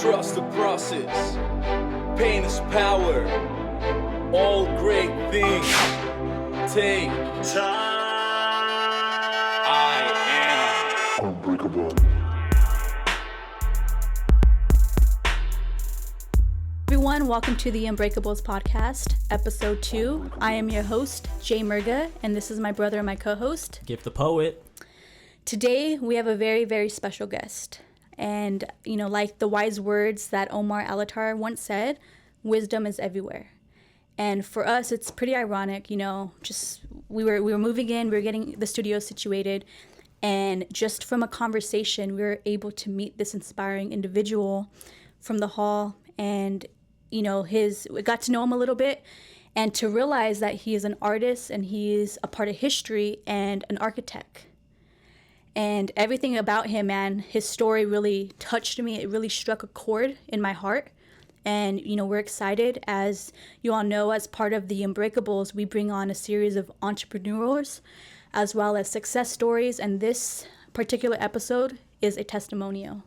Trust the process. Pain is power. All great things take time. I am unbreakable. Everyone, welcome to the UnBreakables Podcast, Episode 2. I am your host, Jay Murga, and this is my brother and my co-host, Gift the Poet. Today, we have a very, very special guest. And, like the wise words that Omar Alatar once said, wisdom is everywhere. And for us, it's pretty ironic, just we were moving in, we were getting the studio situated, and just from a conversation, we were able to meet this inspiring individual from the hall, and we got to know him a little bit, and to realize that he is an artist and he is a part of history and an architect. And everything about him, man, his story really touched me. It really struck a chord in my heart. And, we're excited. As you all know, as part of the UnBreakables, we bring on a series of entrepreneurs as well as success stories. And this particular episode is a testimonial.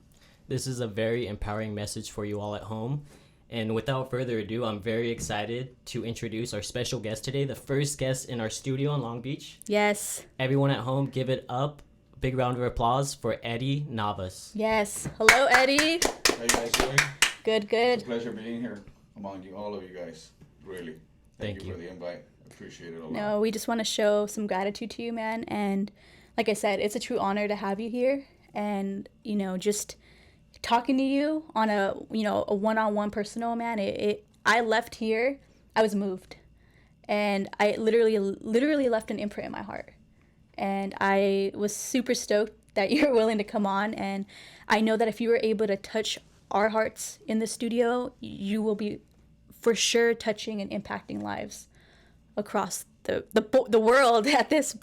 This is a very empowering message for you all at home. And without further ado, I'm very excited to introduce our special guest today, the first guest in our studio in Long Beach. Yes. Everyone at home, give it up. Big round of applause for Eddie Navas. Yes. Hello, Eddie. How you guys doing? Good. It's a pleasure being here among you, all of you guys. Really. Thank you for the invite. Appreciate it a lot. No, we just want to show some gratitude to you, man. And like I said, it's a true honor to have you here. And, just talking to you on a one-on-one personal, man, I left here, I was moved. And I literally left an imprint in my heart. And I was super stoked that you're willing to come on. And I know that if you were able to touch our hearts in the studio, you will be for sure touching and impacting lives across the world at this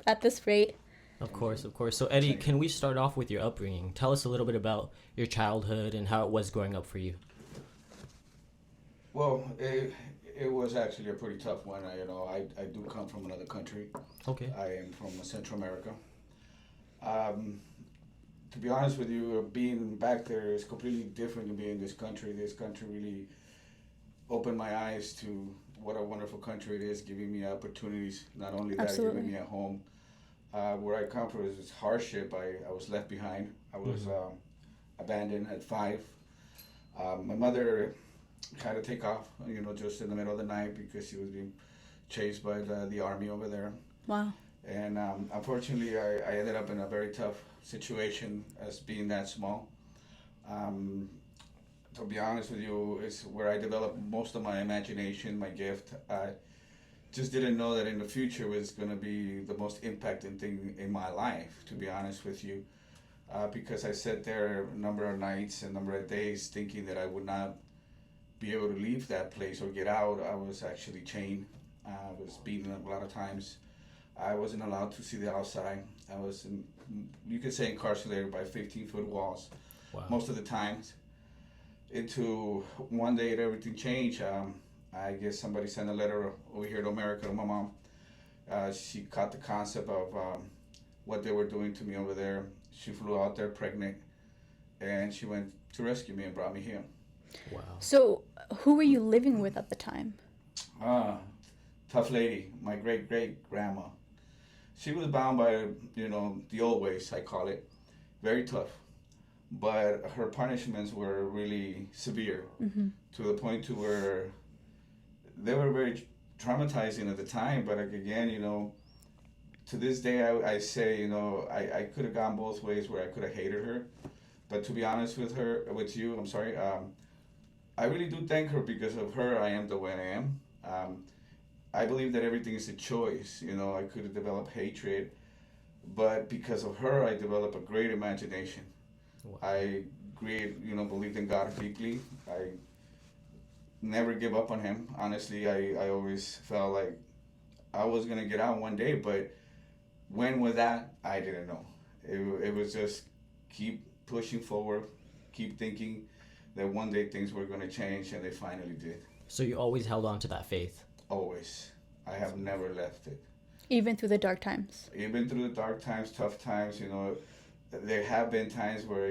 rate. Of course. So Eddie, can we start off with your upbringing? Tell us a little bit about your childhood and how it was growing up for you. Well, it was actually a pretty tough one. I do come from another country. Okay. I am from Central America. To be honest with you, being back there is completely different than being in this country. This country really opened my eyes to what a wonderful country it is, giving me opportunities. Not only that, Absolutely. giving me a home. Where I come from is hardship. I was left behind. I was abandoned at 5. My mother had to take off, just in the middle of the night because she was being chased by the army over there. Wow. And unfortunately, I ended up in a very tough situation as being that small. To be honest with you, it's where I developed most of my imagination, my gift. I just didn't know that in the future was going to be the most impacting thing in my life, to be honest with you. Because I sat there a number of nights, a number of days thinking that I would not be able to leave that place or get out. I was actually chained. I was beaten a lot of times. I wasn't allowed to see the outside. I was, you could say, incarcerated by 15-foot walls. Wow. Most of the times. Into one day, everything changed. I guess somebody sent a letter over here to America to my mom. She caught the concept of what they were doing to me over there. She flew out there pregnant, and she went to rescue me and brought me here. Wow. So who were you living with at the time? Tough lady, my great-great-grandma. She was bound by, the old ways, I call it. Very tough. But her punishments were really severe, to the point to where they were very traumatizing at the time. But again, to this day, I say, I could have gone both ways where I could have hated her. But to be honest with you, I really do thank her. Because of her, I am the way I am. I believe that everything is a choice. I could have developed hatred, but because of her, I developed a great imagination. Wow. I believed in God deeply. I never give up on Him. Honestly, I always felt like I was gonna get out one day, but when was that? I didn't know. It was just keep pushing forward, keep thinking that one day things were gonna change, and they finally did. So you always held on to that faith? Always. I have never left it. Even through the dark times? Even through the dark times, tough times, there have been times where,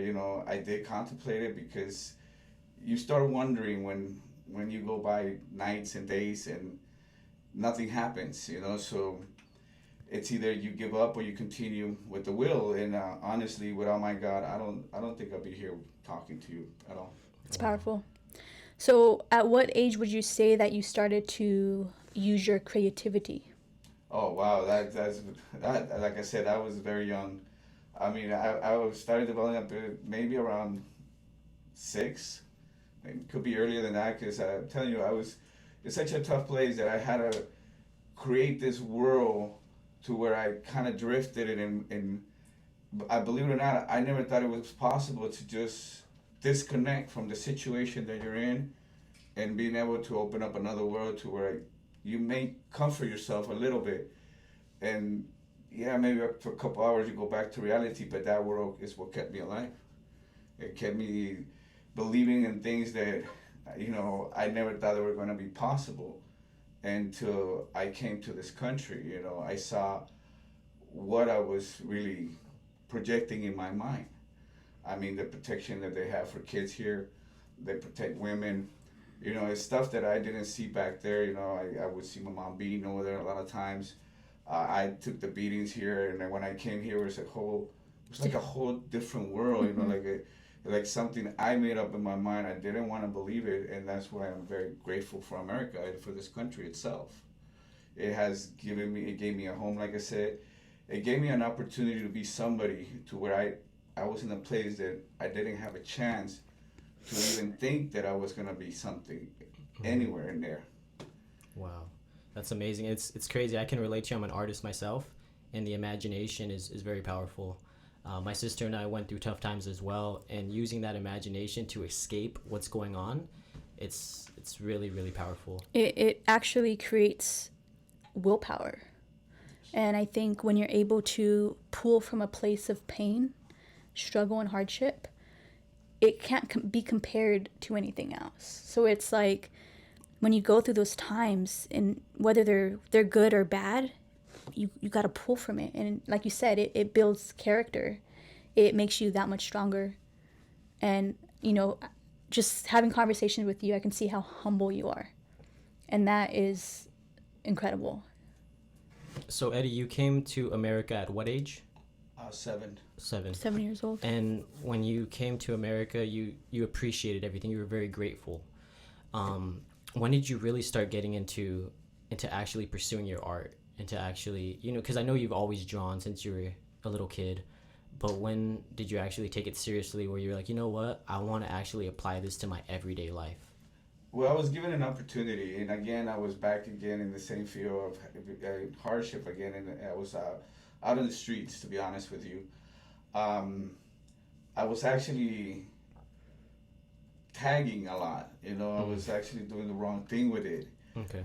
I did contemplate it because you start wondering when you go by nights and days and nothing happens, you know. So it's either you give up or you continue with the will. And honestly, without my God, I don't think I'll be here talking to you at all. It's powerful. So at what age would you say that you started to use your creativity? Oh wow, that's that. Like I said, I was very young. I mean, I was started developing up maybe around 6. It could be earlier than that, because I'm telling you, it's such a tough place that I had to create this world to where I kind of drifted it, and I believe it or not, I never thought it was possible to just disconnect from the situation that you're in and being able to open up another world to where you may comfort yourself a little bit. And yeah, maybe for a couple hours you go back to reality, but that world is what kept me alive. It kept me believing in things that, you know, I never thought they were going to be possible until I came to this country. You know, I saw what I was really projecting in my mind. I mean, the protection that they have for kids here, they protect women. You know, it's stuff that I didn't see back there. You know, I would see my mom beaten over there a lot of times. I took the beatings here, and then when I came here, it was like a whole different world. You know, like something I made up in my mind. I didn't want to believe it, and that's why I'm very grateful for America and for this country itself. It gave me a home, like I said. It gave me an opportunity to be somebody, to where I was in a place that I didn't have a chance to even think that I was going to be something anywhere in there. Wow, that's amazing. It's crazy. I can relate to you. I'm an artist myself, and the imagination is very powerful. My sister and I went through tough times as well, and using that imagination to escape what's going on, it's really, really powerful. It actually creates willpower. And I think when you're able to pull from a place of pain, struggle, and hardship, it can't be compared to anything else. So it's like when you go through those times, and whether they're good or bad, you got to pull from it. And like you said, it builds character. It makes you that much stronger. And, you know, just having conversations with you, I can see how humble you are. And that is incredible. So, Eddie, you came to America at what age? 7. 7 years old. And when you came to America, you appreciated everything. You were very grateful. When did you really start getting into actually pursuing your art? Into actually, you know, because I know you've always drawn since you were a little kid, but when did you actually take it seriously, where you're like, you know what, I want to actually apply this to my everyday life? Well, I was given an opportunity, and again, I was back again in the same field of hardship again, and I was out in the streets, to be honest with you. I was actually tagging a lot, you know. I was actually doing the wrong thing with it. Okay.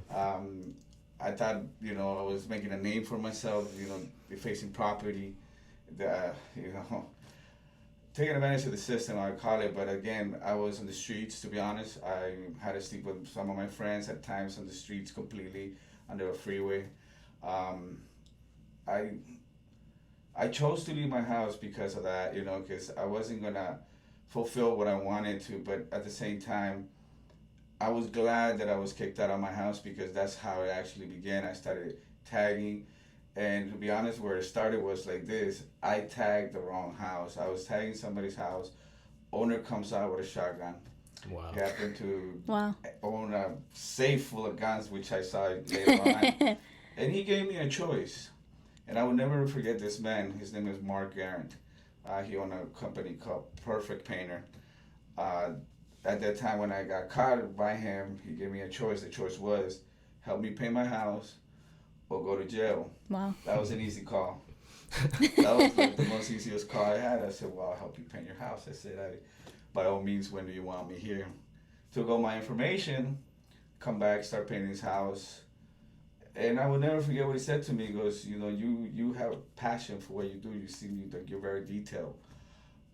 I thought, you know, I was making a name for myself, you know, defacing property, you know, taking advantage of the system, I call it. But again, I was on the streets, to be honest. I had to sleep with some of my friends at times on the streets completely, under a freeway. I chose to leave my house because of that, you know, because I wasn't going to fulfill what I wanted to. But at the same time, I was glad that I was kicked out of my house, because that's how it actually began. I started tagging, and to be honest, where it started was like this. I tagged the wrong house. I was tagging somebody's house. Owner comes out with a shotgun. Wow. He happened to Wow. own a safe full of guns, which I saw later on. And he gave me a choice. And I will never forget this man. His name is Mark Garrett. He owned a company called Perfect Painter. At that time when I got caught by him, he gave me a choice. The choice was help me pay my house or go to jail. Wow. That was an easy call. That was like the most easiest call I had. I said, well, I'll help you paint your house. I said, by all means, when do you want me here? Took all my information, come back, start painting his house. And I will never forget what he said to me. He goes, you know, you have a passion for what you do. You seem like you're very detailed.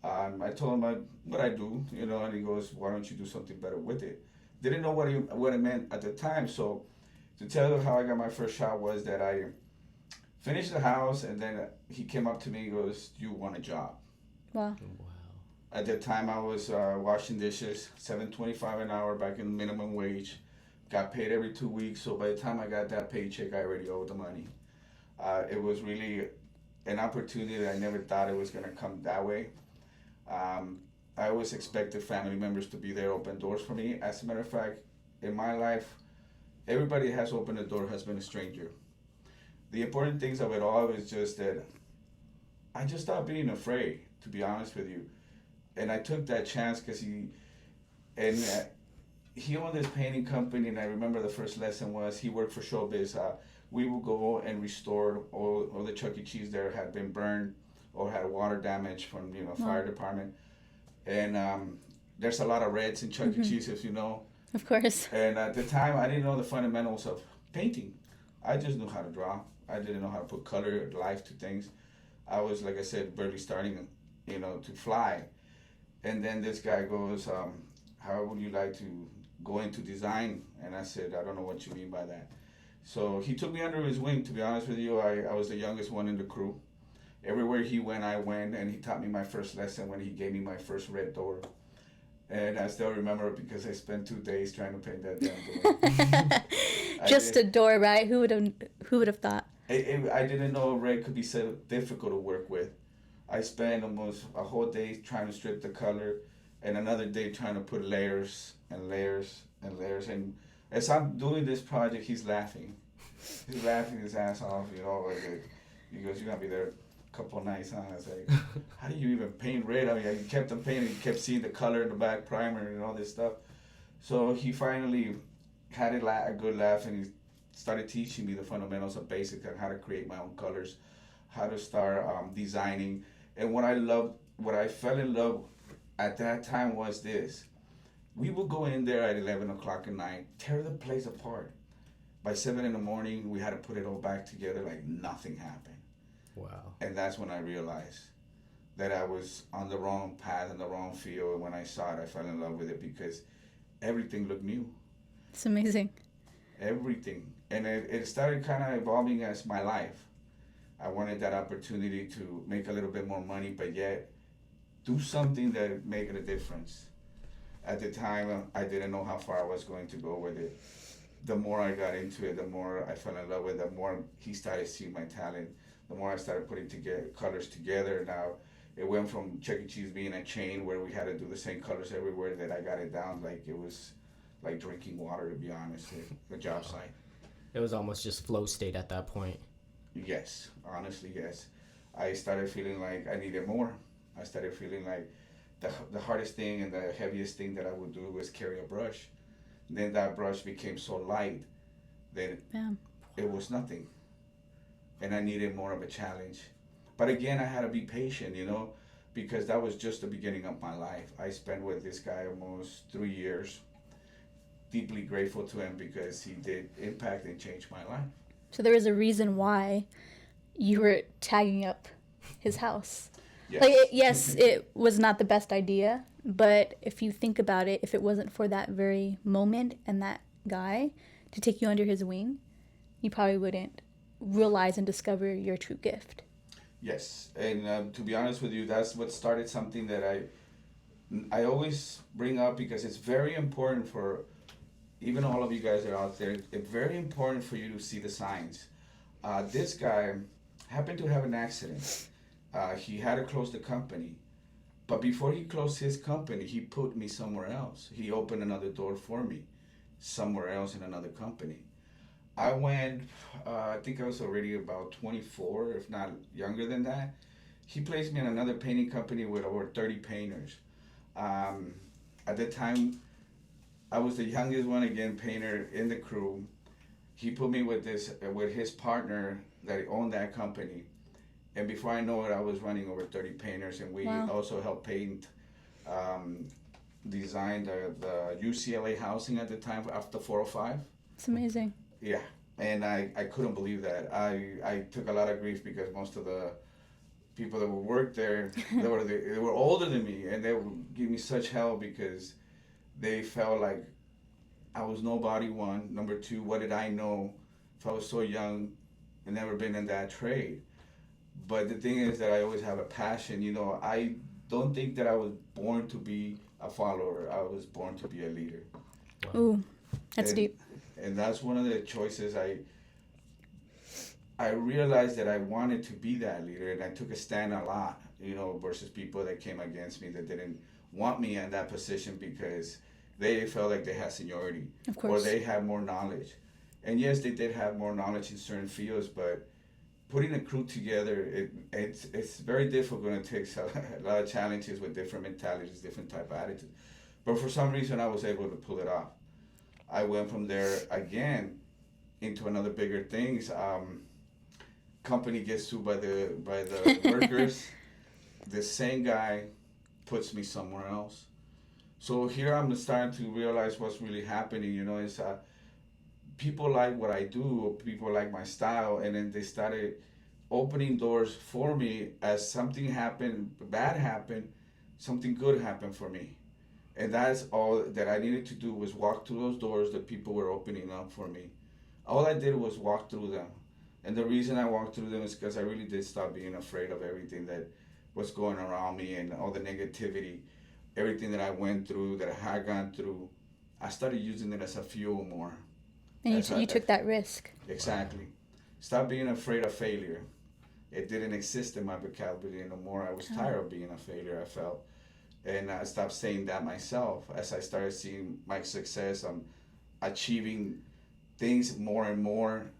I told him what I do, you know, and he goes, why don't you do something better with it? Didn't know what it meant at the time. So to tell you how I got my first shot was that I finished the house, and then he came up to me and goes, do you want a job? Wow. Wow. At the time, I was washing dishes, $7.25 an hour back in minimum wage. Got paid every 2 weeks, so by the time I got that paycheck, I already owed the money. It was really an opportunity that I never thought it was going to come that way. I always expected family members to be there, open doors for me. As a matter of fact, in my life, everybody has opened a door has been a stranger. The important things of it all is just that I just stopped being afraid, to be honest with you. And I took that chance because he owned this painting company, and I remember the first lesson was he worked for Showbiz. We would go and restore all the Chuck E. Cheese there had been burned or had water damage from fire department. And there's a lot of reds in Chuck E. Cheese, if you know. Of course. And at the time, I didn't know the fundamentals of painting. I just knew how to draw. I didn't know how to put color, life to things. I was, like I said, barely starting, to fly. And then this guy goes, how would you like to go into design? And I said, I don't know what you mean by that. So he took me under his wing. To be honest with you, I was the youngest one in the crew. Everywhere he went, I went, and he taught me my first lesson when he gave me my first red door. And I still remember it because I spent 2 days trying to paint that damn door. Just a door, right? Who would have thought? I didn't know red could be so difficult to work with. I spent almost a whole day trying to strip the color, and another day trying to put layers and layers and layers. And as I'm doing this project, he's laughing. He's laughing his ass off, He goes, "You're gonna be there a couple of nights, huh?" I was like, "How do you even paint red?" I mean, I kept on painting. He kept seeing the color in the back, primer, and all this stuff. So he finally had a good laugh, and he started teaching me the fundamentals of basics and how to create my own colors, how to start designing. And what I fell in love at that time was this. We would go in there at 11 o'clock at night, tear the place apart. By 7 in the morning, we had to put it all back together like nothing happened. Wow. And that's when I realized that I was on the wrong path and the wrong field. And when I saw it, I fell in love with it because everything looked new. It's amazing. Everything. And it started kind of evolving as my life. I wanted that opportunity to make a little bit more money, but yet do something that made a difference. At the time, I didn't know how far I was going to go with it. The more I got into it, the more I fell in love with it, the more he started seeing my talent, the more I started putting colors together. Now, it went from Chuck E. Cheese being a chain where we had to do the same colors everywhere that I got it down like it was like drinking water, to be honest, the job site. It was almost just flow state at that point. Yes, honestly, yes. I started feeling like I needed more. I started feeling like the hardest thing and the heaviest thing that I would do was carry a brush. And then that brush became so light that it was nothing. And I needed more of a challenge. But again, I had to be patient, because that was just the beginning of my life. I spent with this guy almost 3 years. Deeply grateful to him because he did impact and change my life. So there was a reason why you were tagging up his house. Yes. Yes, it was not the best idea, but if you think about it, if it wasn't for that very moment and that guy to take you under his wing, you probably wouldn't realize and discover your true gift. Yes, and to be honest with you, that's what started something that I always bring up because it's very important for even all of you guys that are out there. It's very important for you to see the signs. This guy happened to have an accident. He had to close the company. But before he closed his company, he put me somewhere else. He opened another door for me somewhere else in another company. I went, I think I was already about 24, if not younger than that. He placed me in another painting company with over 30 painters. At the time, I was the youngest one, again, painter in the crew. He put me with his partner that owned that company. And before I know it, I was running over 30 painters, and we also helped paint, design the UCLA housing at the time after 405. It's amazing. Yeah, and I couldn't believe that. I took a lot of grief because most of the people that would work there, they were older than me, and they would give me such hell because they felt like I was nobody, one. Number two, what did I know if I was so young and never been in that trade? But the thing is that I always have a passion. I don't think that I was born to be a follower. I was born to be a leader. Wow. Ooh, that's and, deep. And that's one of the choices I realized that I wanted to be that leader, and I took a stand a lot, versus people that came against me that didn't want me in that position because they felt like they had seniority Of course. or they had more knowledge. And yes, they did have more knowledge in certain fields, but putting a crew together, it's very difficult, and it takes a lot of challenges with different mentalities, different type of attitudes. But for some reason, I was able to pull it off. I went from there again into another bigger things. Company gets sued by the workers. The same guy puts me somewhere else. So here I'm starting to realize what's really happening. Is people like what I do, people like my style, and then they started opening doors for me as something happened, bad happened, something good happened for me. And that's all that I needed to do was walk through those doors that people were opening up for me. All I did was walk through them. And the reason I walked through them is because I really did stop being afraid of everything that was going around me and all the negativity, everything that I went through, that I had gone through. I started using it as a fuel more. And you took that risk. Exactly. Stop being afraid of failure. It didn't exist in my vocabulary anymore. I was tired of being a failure, I felt. And I stopped saying that myself as I started seeing my success. I'm achieving things more and more.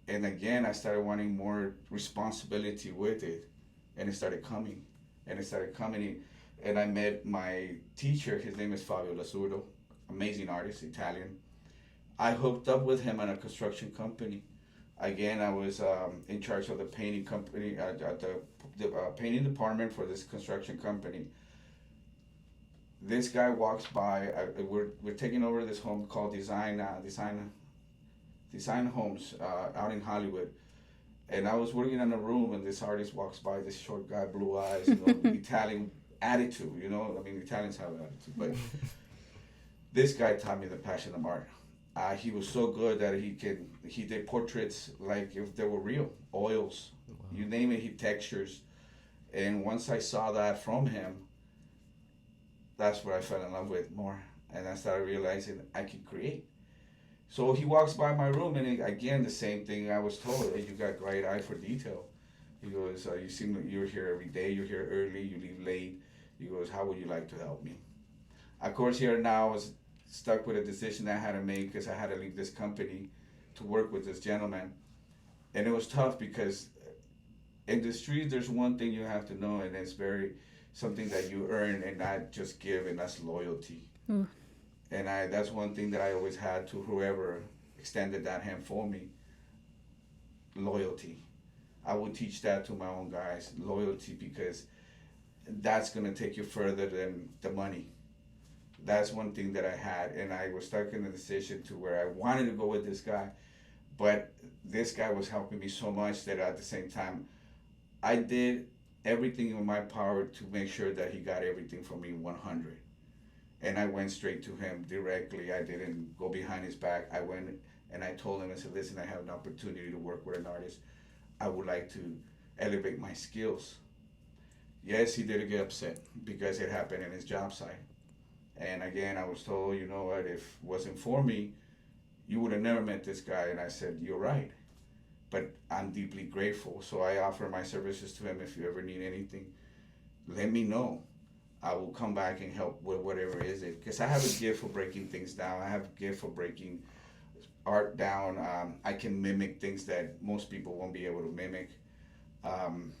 And again, I started wanting more responsibility with it. And it started coming. And I met my teacher. His name is Fabio Lasurdo. Amazing artist, Italian. I hooked up with him at a construction company. Again, I was in charge of the painting company, the painting department for this construction company. This guy walks by. We're taking over this home called Design Homes out in Hollywood, and I was working in a room, and this artist walks by. This short guy, blue eyes, Italian attitude. Italians have an attitude, but this guy taught me the passion of art. He was so good that he did portraits like if they were real, oils, you name it, he textures. And once I saw that from him, that's what I fell in love with more. And I started realizing I could create. So he walks by my room, and again, the same thing I was told, hey, you got great eye for detail. He goes, you seem like you're here every day, you're here early, you leave late. He goes, how would you like to help me? Of course, here now I was stuck with a decision I had to make because I had to leave this company to work with this gentleman. And it was tough because in the street, there's one thing you have to know, and it's something that you earn and not just give, and that's loyalty. And that's one thing that I always had to whoever extended that hand for me. Loyalty. I would teach that to my own guys, loyalty, because that's going to take you further than the money. That's one thing that I had, and I was stuck in a decision to where I wanted to go with this guy, but this guy was helping me so much that at the same time, I did everything in my power to make sure that he got everything from me 100. And I went straight to him directly. I didn't go behind his back. I went and I told him, I said, listen, I have an opportunity to work with an artist. I would like to elevate my skills. Yes, he did get upset because it happened in his job site. And again, I was told, you know what, if it wasn't for me, you would have never met this guy. And I said, you're right. But I'm deeply grateful. So I offer my services to him. If you ever need anything, let me know. I will come back and help with whatever it is. Because I have a gift for breaking things down. I have a gift for breaking art down. I can mimic things that most people won't be able to mimic.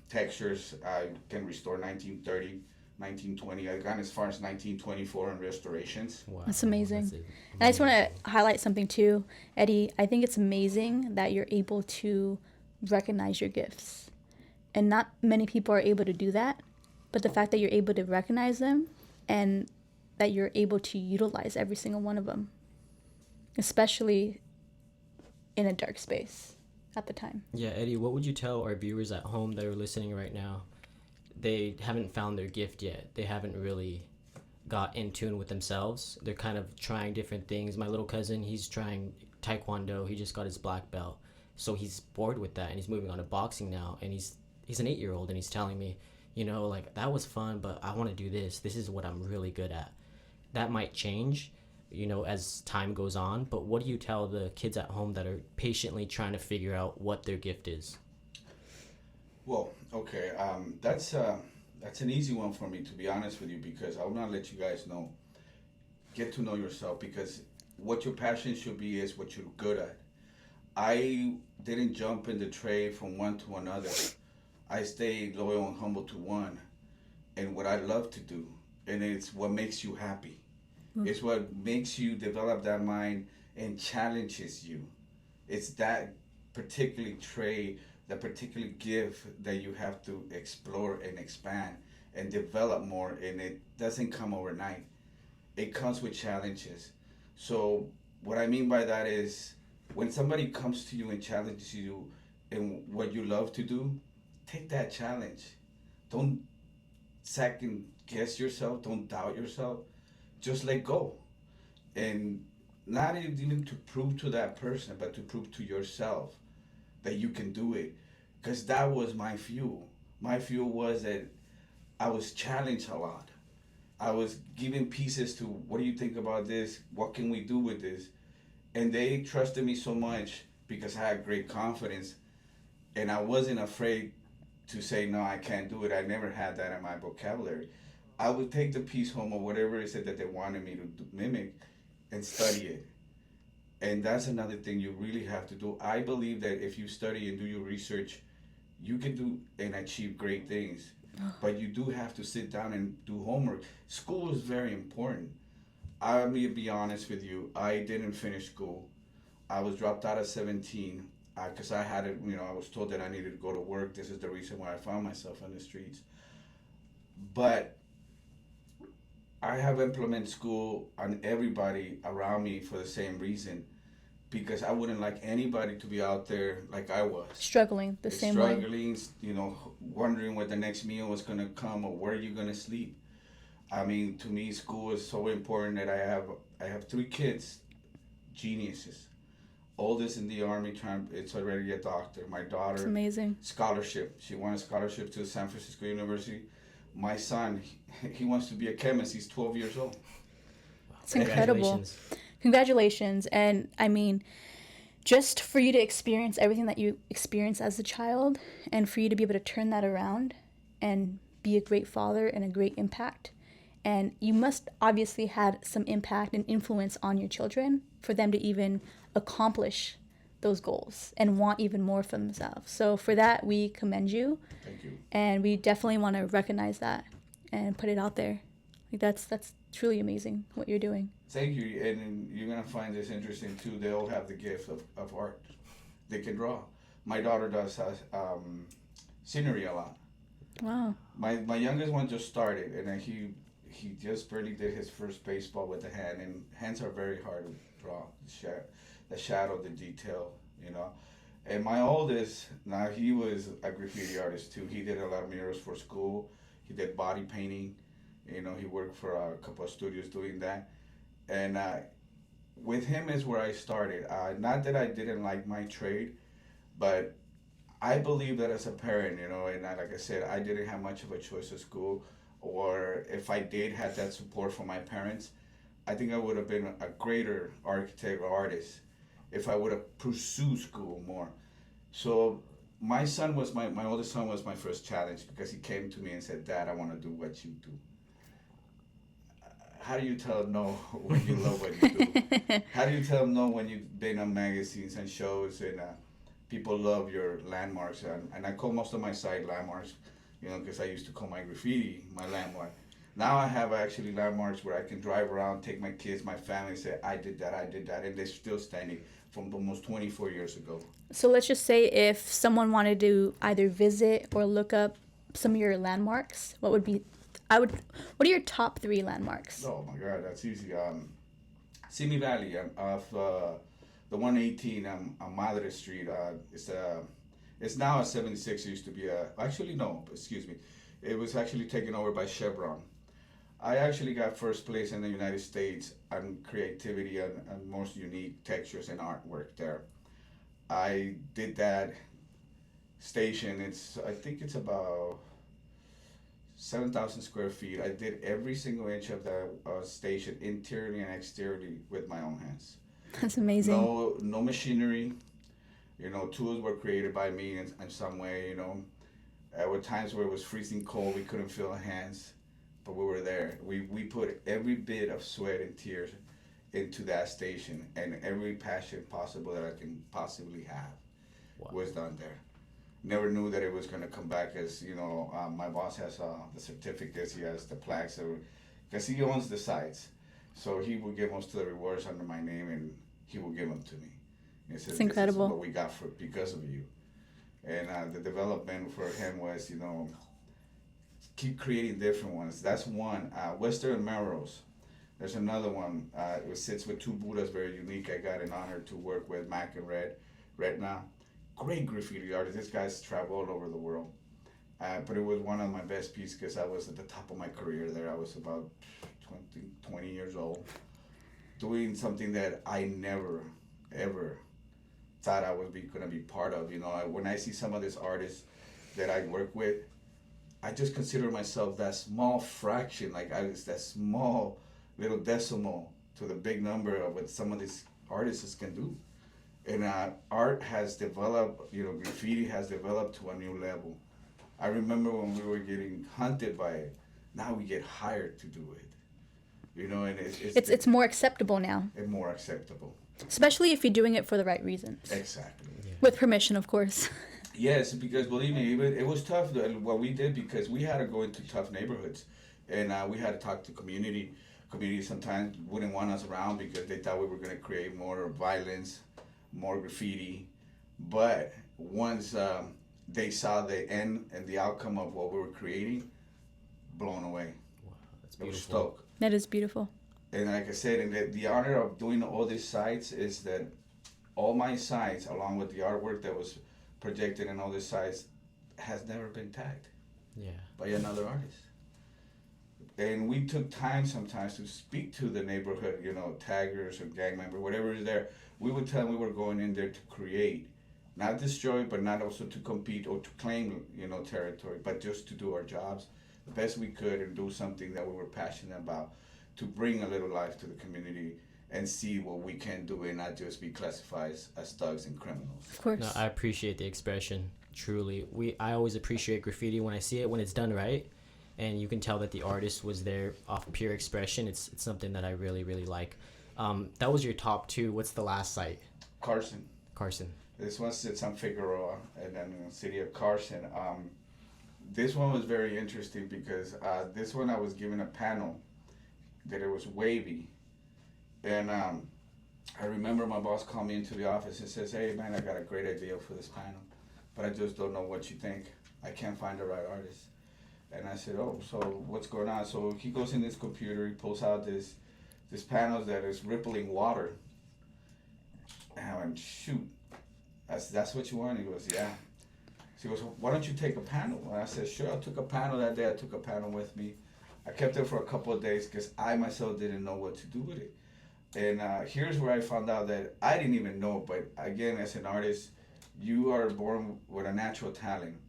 Textures, I can restore 1930. 1920. I've gone as far as 1924 in restorations. Wow, that's amazing. And I just want to highlight something too, Eddie. I think it's amazing that you're able to recognize your gifts. And not many people are able to do that. But the fact that you're able to recognize them and that you're able to utilize every single one of them, especially in a dark space at the time. Yeah, Eddie, what would you tell our viewers at home that are listening right now? They haven't found their gift yet. They haven't really got in tune with themselves. They're kind of trying different things. My little cousin, he's trying Taekwondo. He just got his black belt. So he's bored with that, and he's moving on to boxing now. And he's an 8-year-old, and he's telling me like that was fun, but I want to do this. This is what I'm really good at. That might change, as time goes on. But what do you tell the kids at home that are patiently trying to figure out what their gift is? Well, okay, that's an easy one for me, to be honest with you, because I want to let you guys know, get to know yourself, because what your passion should be is what you're good at. I didn't jump in the trade from one to another. I stayed loyal and humble to one, and what I love to do, and it's what makes you happy. It's what makes you develop that mind and challenges you. It's that particular trade, that particular gift that you have to explore and expand and develop more, and it doesn't come overnight. It comes with challenges. So what I mean by that is when somebody comes to you and challenges you in what you love to do, take that challenge. Don't second guess yourself. Don't doubt yourself. Just let go. And not even to prove to that person, but to prove to yourself that you can do it. Because that was my fuel. My fuel was that I was challenged a lot. I was given pieces to, what do you think about this? What can we do with this? And they trusted me so much because I had great confidence. And I wasn't afraid to say, no, I can't do it. I never had that in my vocabulary. I would take the piece home or whatever it said that they wanted me to mimic and study it. And that's another thing you really have to do. I believe that if you study and do your research, you can do and achieve great things. But you do have to sit down and do homework. School is very important. I'm going to be honest with you. I didn't finish school. I was dropped out at 17 because I had it, I was told that I needed to go to work. This is the reason why I found myself on the streets. But I have implemented school on everybody around me for the same reason, because I wouldn't like anybody to be out there like I was. Struggling the same way. Struggling, wondering where the next meal was going to come or where you're going to sleep. I mean, to me, school is so important that I have 3 kids, geniuses. Oldest in the Army, it's already a doctor. My daughter, it's amazing. Scholarship. She won a scholarship to San Francisco University. My son, he wants to be a chemist. He's 12 years old. It's incredible. Congratulations. And I mean, just for you to experience everything that you experienced as a child, and for you to be able to turn that around and be a great father and a great impact. And you must obviously had some impact and influence on your children for them to even accomplish those goals and want even more for themselves. So for that, we commend you. Thank you. And we definitely want to recognize that and put it out there. Like that's truly amazing what you're doing. Thank you. And you're going to find this interesting too. They all have the gift of art. They can draw. My daughter does scenery a lot. Wow. My youngest one just started, and then he just barely did his first baseball with the hand, and hands are very hard to draw. The shadow, the detail, And my oldest, now he was a graffiti artist too. He did a lot of murals for school. He did body painting. He worked for a couple of studios doing that. And with him is where I started. Not that I didn't like my trade, but I believe that as a parent, and like I said, I didn't have much of a choice at school, or if I did have that support from my parents, I think I would have been a greater architect or artist if I would have pursued school more. So my oldest son was my first challenge, because he came to me and said, Dad, I want to do what you do. How do you tell no when you love what you do? How do you tell no when you've been on magazines and shows and people love your landmarks? And I call most of my site landmarks, because I used to call my graffiti my landmark. Now I have actually landmarks where I can drive around, take my kids, my family, say, I did that, and they're still standing from almost 24 years ago. So let's just say if someone wanted to either visit or look up some of your landmarks, what are your top 3 landmarks? Oh my God, that's easy. Simi Valley of the 118 on Madre Street. It's now a 76. It used to be it was actually taken over by Chevron. I actually got first place in the United States on creativity and most unique textures and artwork there. I did that station. I think it's about 7,000 square feet. I did every single inch of the station, interiorly and exteriorly, with my own hands. That's amazing. No machinery. Tools were created by me in some way. There were times where it was freezing cold. We couldn't feel our hands, but we were there. We put every bit of sweat and tears into that station, and every passion possible that I can possibly have was done there. Never knew that it was going to come back as, my boss has the certificates, he has the plaques, because he owns the sites. So he will give us to the rewards under my name, and he will give them to me. He says, it's incredible. This is what we got because of you. And the development for him was, keep creating different ones. That's one. Western Melrose. There's another one. It sits with two Buddhas, very unique. I got an honor to work with Mac and Red now. Great graffiti artist. This guy's traveled all over the world. But it was one of my best pieces because I was at the top of my career there. I was about 20 years old, doing something that I never, ever thought I was going to be part of. When I see some of these artists that I work with, I just consider myself that small fraction, like I was that small little decimal to the big number of what some of these artists can do. And art has developed, graffiti has developed to a new level. I remember when we were getting hunted by it, now we get hired to do it. And it's more acceptable now. It's more acceptable. Especially if you're doing it for the right reasons. Exactly. Yeah. With permission, of course. Yes, because believe me, it was tough what we did because we had to go into tough neighborhoods, and we had to talk to community. Community sometimes wouldn't want us around because they thought we were going to create more violence, more graffiti. But once they saw the end and the outcome of what we were creating, blown away. Wow, that's It was beautiful. stoked. That is beautiful. And like I said, and the honor of doing all these sites is that all my sites, along with the artwork that was projected in all these sites, has never been tagged by another artist. And we took time sometimes to speak to the neighborhood, taggers or gang member, whatever is there. We would tell them we were going in there to create, not destroy, but not also to compete or to claim, territory, but just to do our jobs the best we could and do something that we were passionate about, to bring a little life to the community and see what we can do and not just be classified as thugs and criminals. Of course. No, I appreciate the expression. Truly, I always appreciate graffiti when I see it, when it's done right, and you can tell that the artist was there off pure expression. It's something that I really, really like. That was your top two. What's the last site? Carson. This one sits on Figueroa and then in the city of Carson. This one was very interesting because this one I was given a panel that it was wavy. And I remember my boss called me into the office and says, "Hey man, I got a great idea for this panel, but I just don't know what you think. I can't find the right artist." And I said, "Oh, so what's going on?" So he goes in his computer, he pulls out this panel that is rippling water. And I went, "Shoot, that's what you want?" He goes, "Yeah." So he goes, "Why don't you take a panel?" And I said, "Sure." I took a panel that day. I took a panel with me. I kept it for a couple of days because I myself didn't know what to do with it. And here's where I found out that I didn't even know, but again, as an artist, you are born with a natural talent.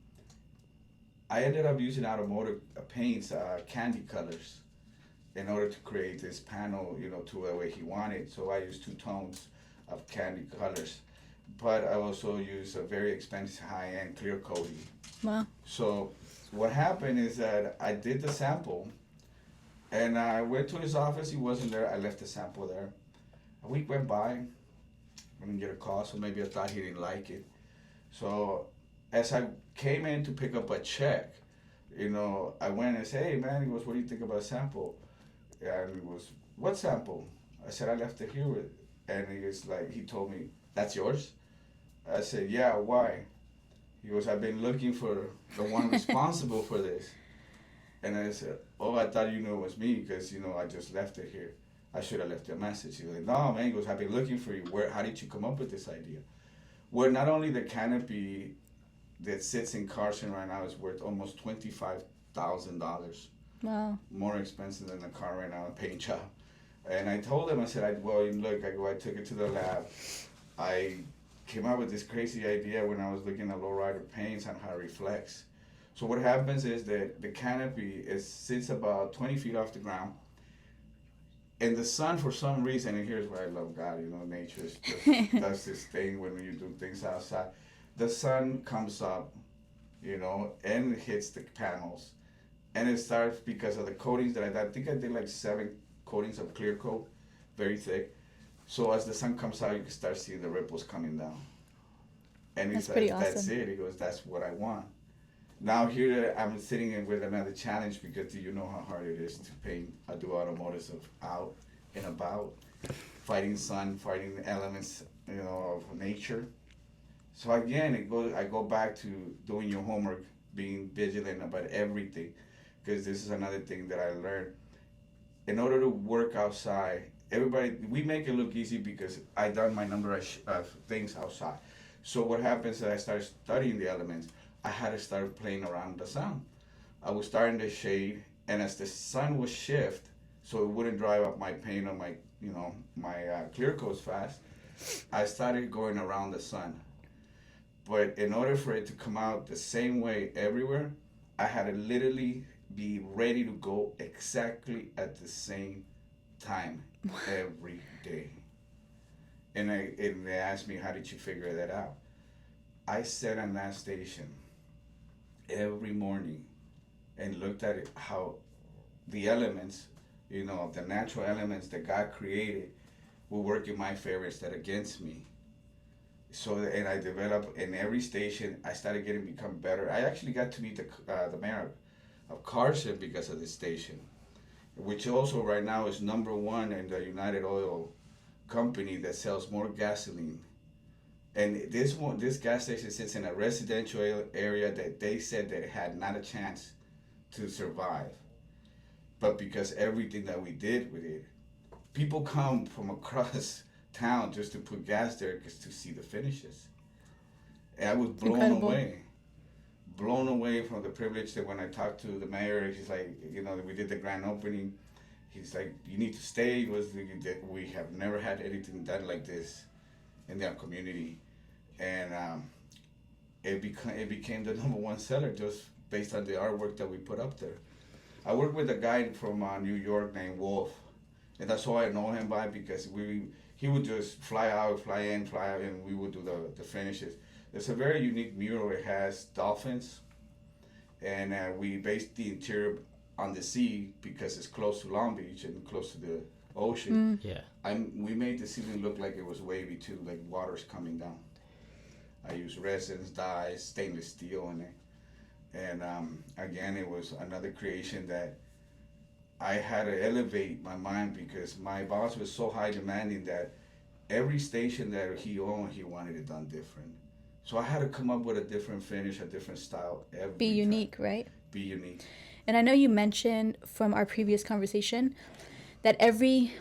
I ended up using automotive paints, candy colors, in order to create this panel, to the way he wanted. So I used 2 tones of candy colors, but I also used a very expensive high-end clear coating. Wow. So what happened is that I did the sample, and I went to his office. He wasn't there. I left the sample there. A week went by. I didn't get a call, so maybe I thought he didn't like it. So as I came in to pick up a check, I went and said, "Hey man," he goes, "what do you think about a sample?" And he goes, "What sample?" I said, "I left it here with." And he told me, "That's yours?" I said, "Yeah, why?" He goes, "I've been looking for the one responsible for this." And I said, "Oh, I thought you knew it was me because, I just left it here. I should have left you a message." He was like, "No, man." He goes, "I've been looking for you. How did you come up with this idea?" Well, not only the canopy that sits in Carson right now is worth almost $25,000. Wow. More expensive than the car right now, a paint job. And I told him, I said, I took it to the lab. I came up with this crazy idea when I was looking at lowrider paints and how it reflects. So what happens is that the canopy sits about 20 feet off the ground, and the sun, for some reason, and here's why I love God, nature just does this thing when you do things outside. The sun comes up, and hits the panels, and it starts because of the coatings that I think I did like 7 coatings of clear coat, very thick. So as the sun comes out, you can start seeing the ripples coming down. And That's pretty awesome. That's it. He goes, that's what I want. Now here I'm sitting in with another challenge, because do you know how hard it is to paint? I do automotives of out and about, fighting sun, fighting the elements, of nature. So again, I go back to doing your homework, being vigilant about everything, because this is another thing that I learned. In order to work outside, we make it look easy because I done my number of things outside. So what happens is I started studying the elements. I had to start playing around the sun. I was starting to shade, and as the sun would shift, so it wouldn't dry up my paint or my clear coats fast, I started going around the sun. But in order for it to come out the same way everywhere, I had to literally be ready to go exactly at the same time every day. And they asked me, how did you figure that out? I sat on that station every morning and looked at it, how the elements, the natural elements that God created will work in my favor instead against me. So, and I developed in every station. I started become better. I actually got to meet the mayor of hardship because of this station, which also right now is #1 in the United Oil company that sells more gasoline. And this gas station sits in a residential area that they said that it had not a chance to survive. But because everything that we did with it, people come from across town just to put gas there just to see the finishes. And I was blown away from the privilege that when I talked to the mayor, he's like, we did the grand opening. He's like, you need to stay. We have never had anything done like this in our community. And it became the #1 seller just based on the artwork that we put up there. I worked with a guy from New York named Wolf, and that's all I know him by, because he would just fly out, fly in, fly out, and we would do the finishes. It's a very unique mural. It has dolphins, and we based the interior on the sea because it's close to Long Beach and close to the ocean. Yeah. We made the ceiling look like it was wavy too, like water's coming down. I used resins, dyes, stainless steel in it. And again, it was another creation that I had to elevate my mind, because my boss was so high demanding that every station that he owned, he wanted it done different. So I had to come up with a different finish, a different style every Be unique, time. right? Be unique. And I know you mentioned from our previous conversation that every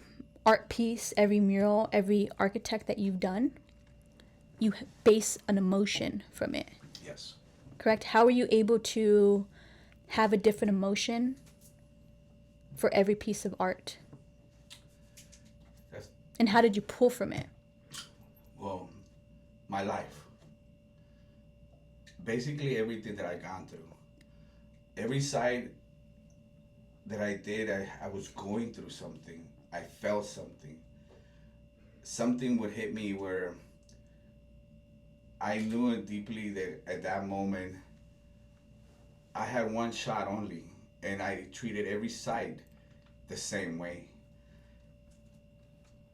art piece, every mural, every architect that you've done, you base an emotion from it. Yes. Correct? How are you able to have a different emotion for every piece of art? And how did you pull from it? Well, my life. Basically everything that I've gone through. Every side that I did, I was going through something. I felt something. Something would hit me where I knew it deeply that at that moment I had one shot only, and I treated every side the same way.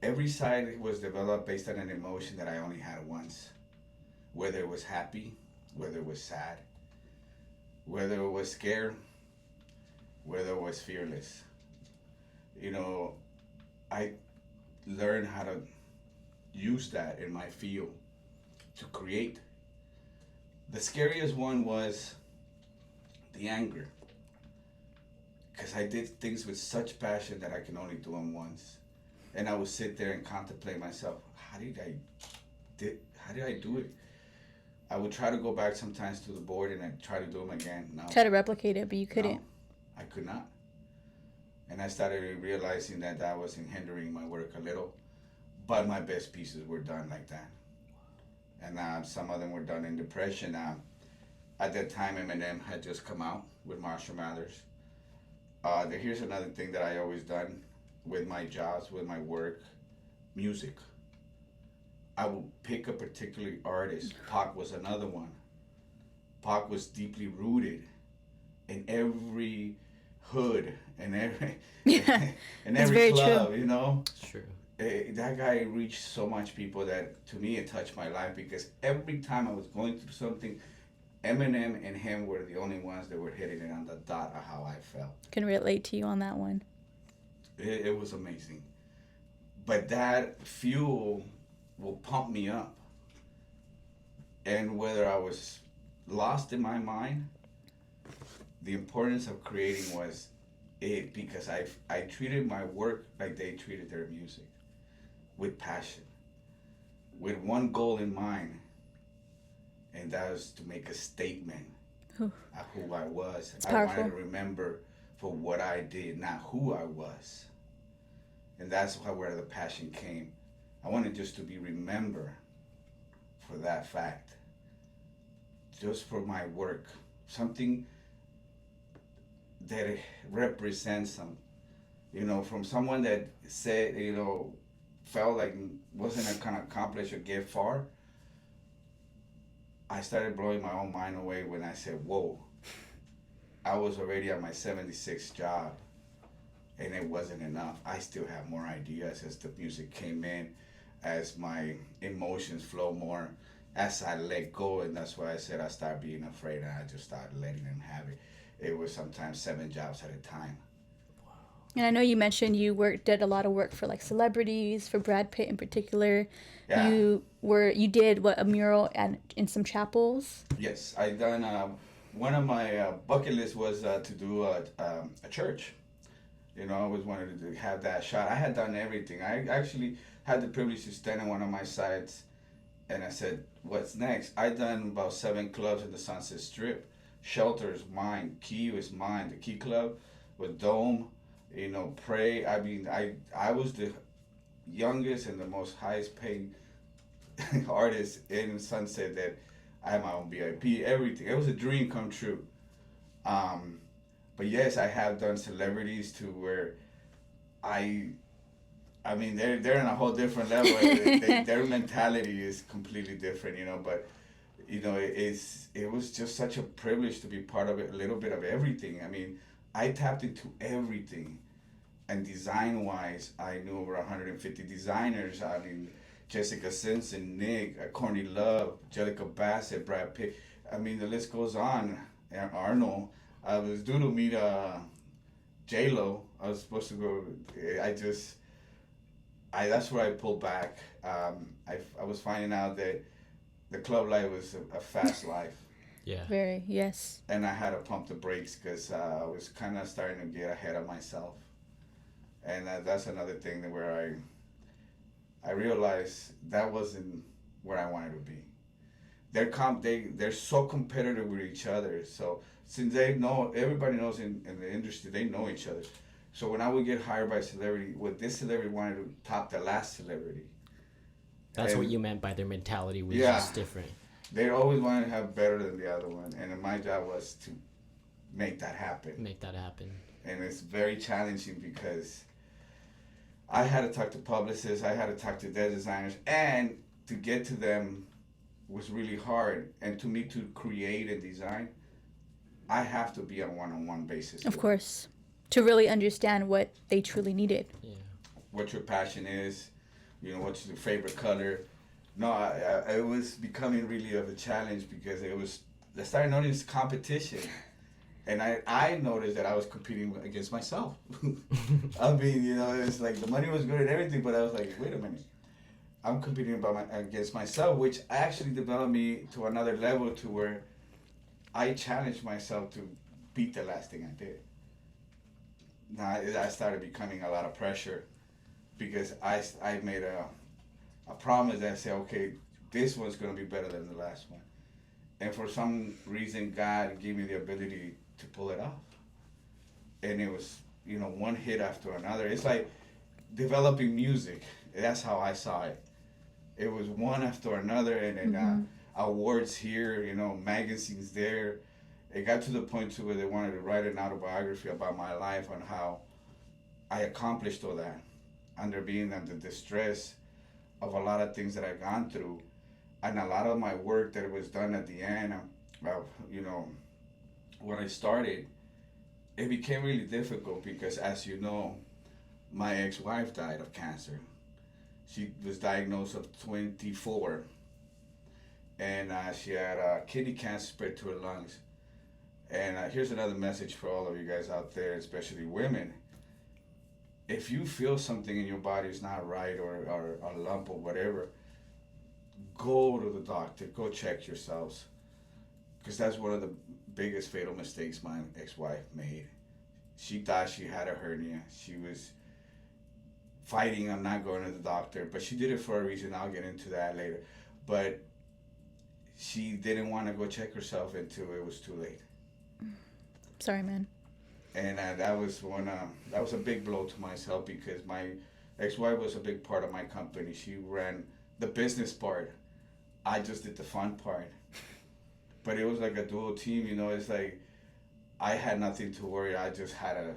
Every side was developed based on an emotion that I only had once. Whether it was happy, whether it was sad, whether it was scared, whether it was fearless. I learned how to use that in my field to create. The scariest one was the anger, because I did things with such passion that I can only do them once, and I would sit there and contemplate myself. How did I do it? I would try to go back sometimes to the board and I'd try to do them again. No. Try to replicate it, but you couldn't. No, I could not. And I started realizing that was hindering my work a little, but my best pieces were done like that. And some of them were done in depression. At that time, Eminem had just come out with Marshall Mathers. Here's another thing that I always done with my jobs, with my work, music. I will pick a particular artist. Pac was another one. Pac was deeply rooted in every hood and every and every club, true. you know. True. That guy reached so much people that to me it touched my life because every time I was going through something, Eminem and him were the only ones that were hitting it on the dot of how I felt. Can relate to you on that one. It was amazing. But that fuel will pump me up. And whether I was lost in my mind, the importance of creating was it because I treated my work like they treated their music, with passion, with one goal in mind, and that was to make a statement of who I was. It's I powerful. wanted to remember for what I did, not who I was. And that's where the passion came. I wanted just to be remembered for that fact. Just for my work. Something that represents some, from someone that said, felt like wasn't gonna accomplish or get far. I started blowing my own mind away when I said, whoa, I was already at my 76th job and it wasn't enough. I still have more ideas as the music came in, as my emotions flow more, as I let go. And that's why I said I started being afraid and I just started letting them have it. It was sometimes 7 jobs at a time. And I know you mentioned you did a lot of work for like celebrities, for Brad Pitt in particular. Yeah. You did a mural in some chapels. Yes, I done. One of my bucket lists was to do a church. I always wanted to have that shot. I had done everything. I actually had the privilege to stand on one of my sites, and I said, "What's next?" I done about 7 clubs in the Sunset Strip. Shelter is mine. Key is mine. The Key Club with Dome. Pray. I mean, I was the youngest and the most highest paid artist in Sunset that I had my own VIP, everything. It was a dream come true. But yes, I have done celebrities to where I mean, they're on a whole different level. Their mentality is completely different, but it was just such a privilege to be part of it, a little bit of everything. I mean, I tapped into everything. And design-wise, I knew over 150 designers. I mean, Jessica Simpson, Nick, Courtney Love, Jellica Bassett, Brad Pitt. I mean, the list goes on. Arnold. I was due to meet JLO. I was supposed to go. That's where I pulled back. I was finding out that the club life was a fast life. Yeah. Very, yes. And I had to pump the brakes because I was kind of starting to get ahead of myself. And that's another thing where I realized that wasn't where I wanted to be. They're so competitive with each other. So since everybody knows in the industry, they know each other. So when I would get hired by a celebrity, this celebrity wanted to top the last celebrity. That's what you meant by their mentality was Yeah. just different. They always wanted to have better than the other one. And my job was to make that happen. Make that happen. And it's very challenging because I had to talk to publicists, I had to talk to their designers, and to get to them was really hard. And to me, to create and design, I have to be on one-on-one basis. Of course. To really understand what they truly needed. Yeah. What your passion is, what's your favorite color. No, it was becoming really of a challenge because I started noticing competition. And I noticed that I was competing against myself. I mean, it's like the money was good and everything, but I was like, wait a minute. I'm competing against myself, which actually developed me to another level to where I challenged myself to beat the last thing I did. Now, I started becoming a lot of pressure because I made a promise that I said, okay, this one's going to be better than the last one. And for some reason, God gave me the ability to pull it off. And it was, one hit after another. It's like developing music. That's how I saw it. It was one after another. And then awards here, you know, magazines there. It got to the point to where they wanted to write an autobiography about my life on how I accomplished all that under being under distress of a lot of things that I've gone through, and a lot of my work that was done at the end of, you know, when I started, it became really difficult because, as you know, my ex-wife died of cancer. She was diagnosed at 24, and she had kidney cancer spread to her lungs. And here's another message for all of you guys out there, especially women. If you feel something in your body is not right, or a lump or whatever, go to the doctor, go check yourselves. Because that's one of the biggest fatal mistakes my ex-wife made. She thought she had a hernia. She was fighting on not going to the doctor, but she did it for a reason. I'll get into that later. But she didn't want to go check herself until it was too late. Sorry, man. And that was that was a big blow to myself, because my ex-wife was a big part of my company. She ran the business part. I just did the fun part. But it was like a dual team, you know. It's like I had nothing to worry. I just had to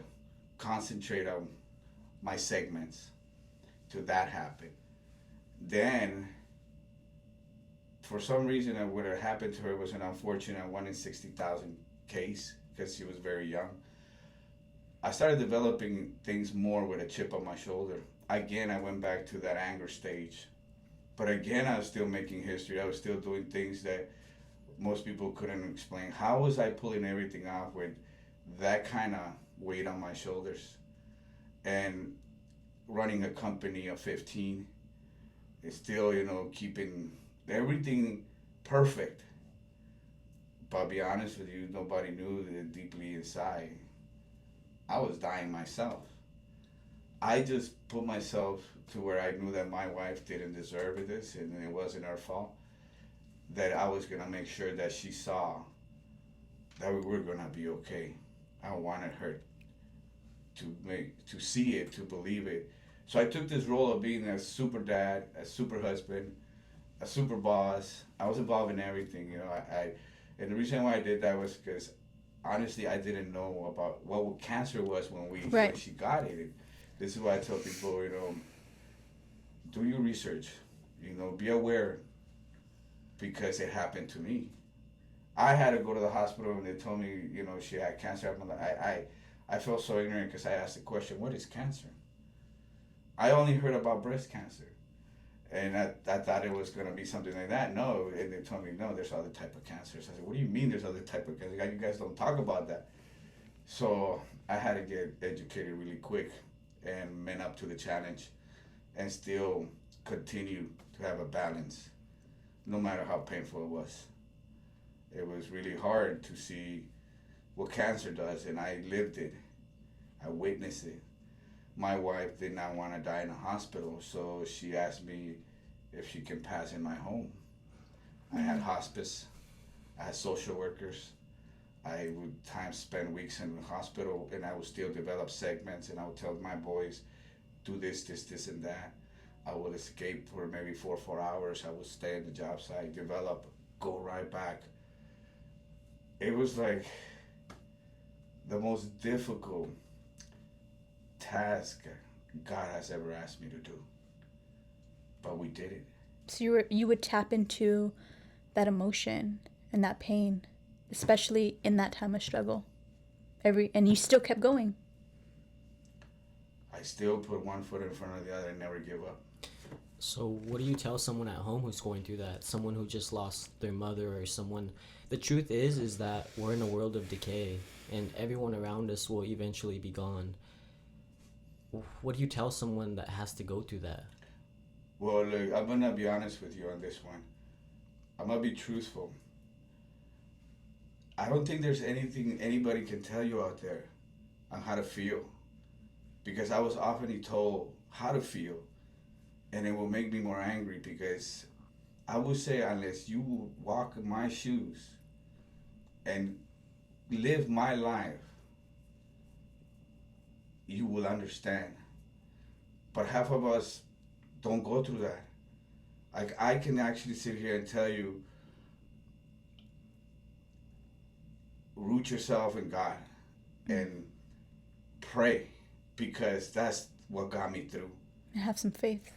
concentrate on my segments till that happened. Then, for some reason, what had happened to her was an unfortunate 1 in 60,000 case, because she was very young. I started developing things more with a chip on my shoulder. Again, I went back to that anger stage. But again, I was still making history. I was still doing things that most people couldn't explain. How was I pulling everything off with that kind of weight on my shoulders? And running a company of 15 is still, you know, keeping everything perfect. But I'll be honest with you, nobody knew that deeply inside, I was dying myself. I just put myself to where I knew that my wife didn't deserve this, and it wasn't her fault. That I was gonna make sure that she saw that we were gonna be okay. I wanted her to see it, to believe it. So I took this role of being a super dad, a super husband, a super boss. I was involved in everything, you know. And the reason why I did that was because, honestly, I didn't know about what cancer was when she got it. And this is why I tell people, you know, do your research, you know, be aware, because it happened to me. I had to go to the hospital and they told me, you know, she had cancer. I felt so ignorant because I asked the question, what is cancer? I only heard about breast cancer. And I thought it was going to be something like that. No, and they told me, no, there's other type of cancers. I said, what do you mean there's other type of cancer? You guys don't talk about that. So I had to get educated really quick and man up to the challenge and still continue to have a balance, no matter how painful it was. It was really hard to see what cancer does, and I lived it. I witnessed it. My wife did not want to die in a hospital, so she asked me if she can pass in my home. I had hospice. I had social workers. I would spend weeks in the hospital, and I would still develop segments, and I would tell my boys, do this, and that. I would escape for maybe 4 hours. I would stay at the job site, develop, go right back. It was like the most difficult task God has ever asked me to do. But we did it. So you would tap into that emotion and that pain, especially in that time of struggle. And you still kept going. I still put one foot in front of the other and never give up. So what do you tell someone at home who's going through that? Someone who just lost their mother, or someone... The truth is that we're in a world of decay, and everyone around us will eventually be gone. What do you tell someone that has to go through that? Well, look, I'm going to be honest with you on this one. I'm going to be truthful. I don't think there's anything anybody can tell you out there on how to feel. Because I was often told how to feel. And it will make me more angry, because I would say, unless you walk in my shoes and live my life, you will understand. But half of us don't go through that. Like, I can actually sit here and tell you root yourself in God and pray, because that's what got me through. And have some faith.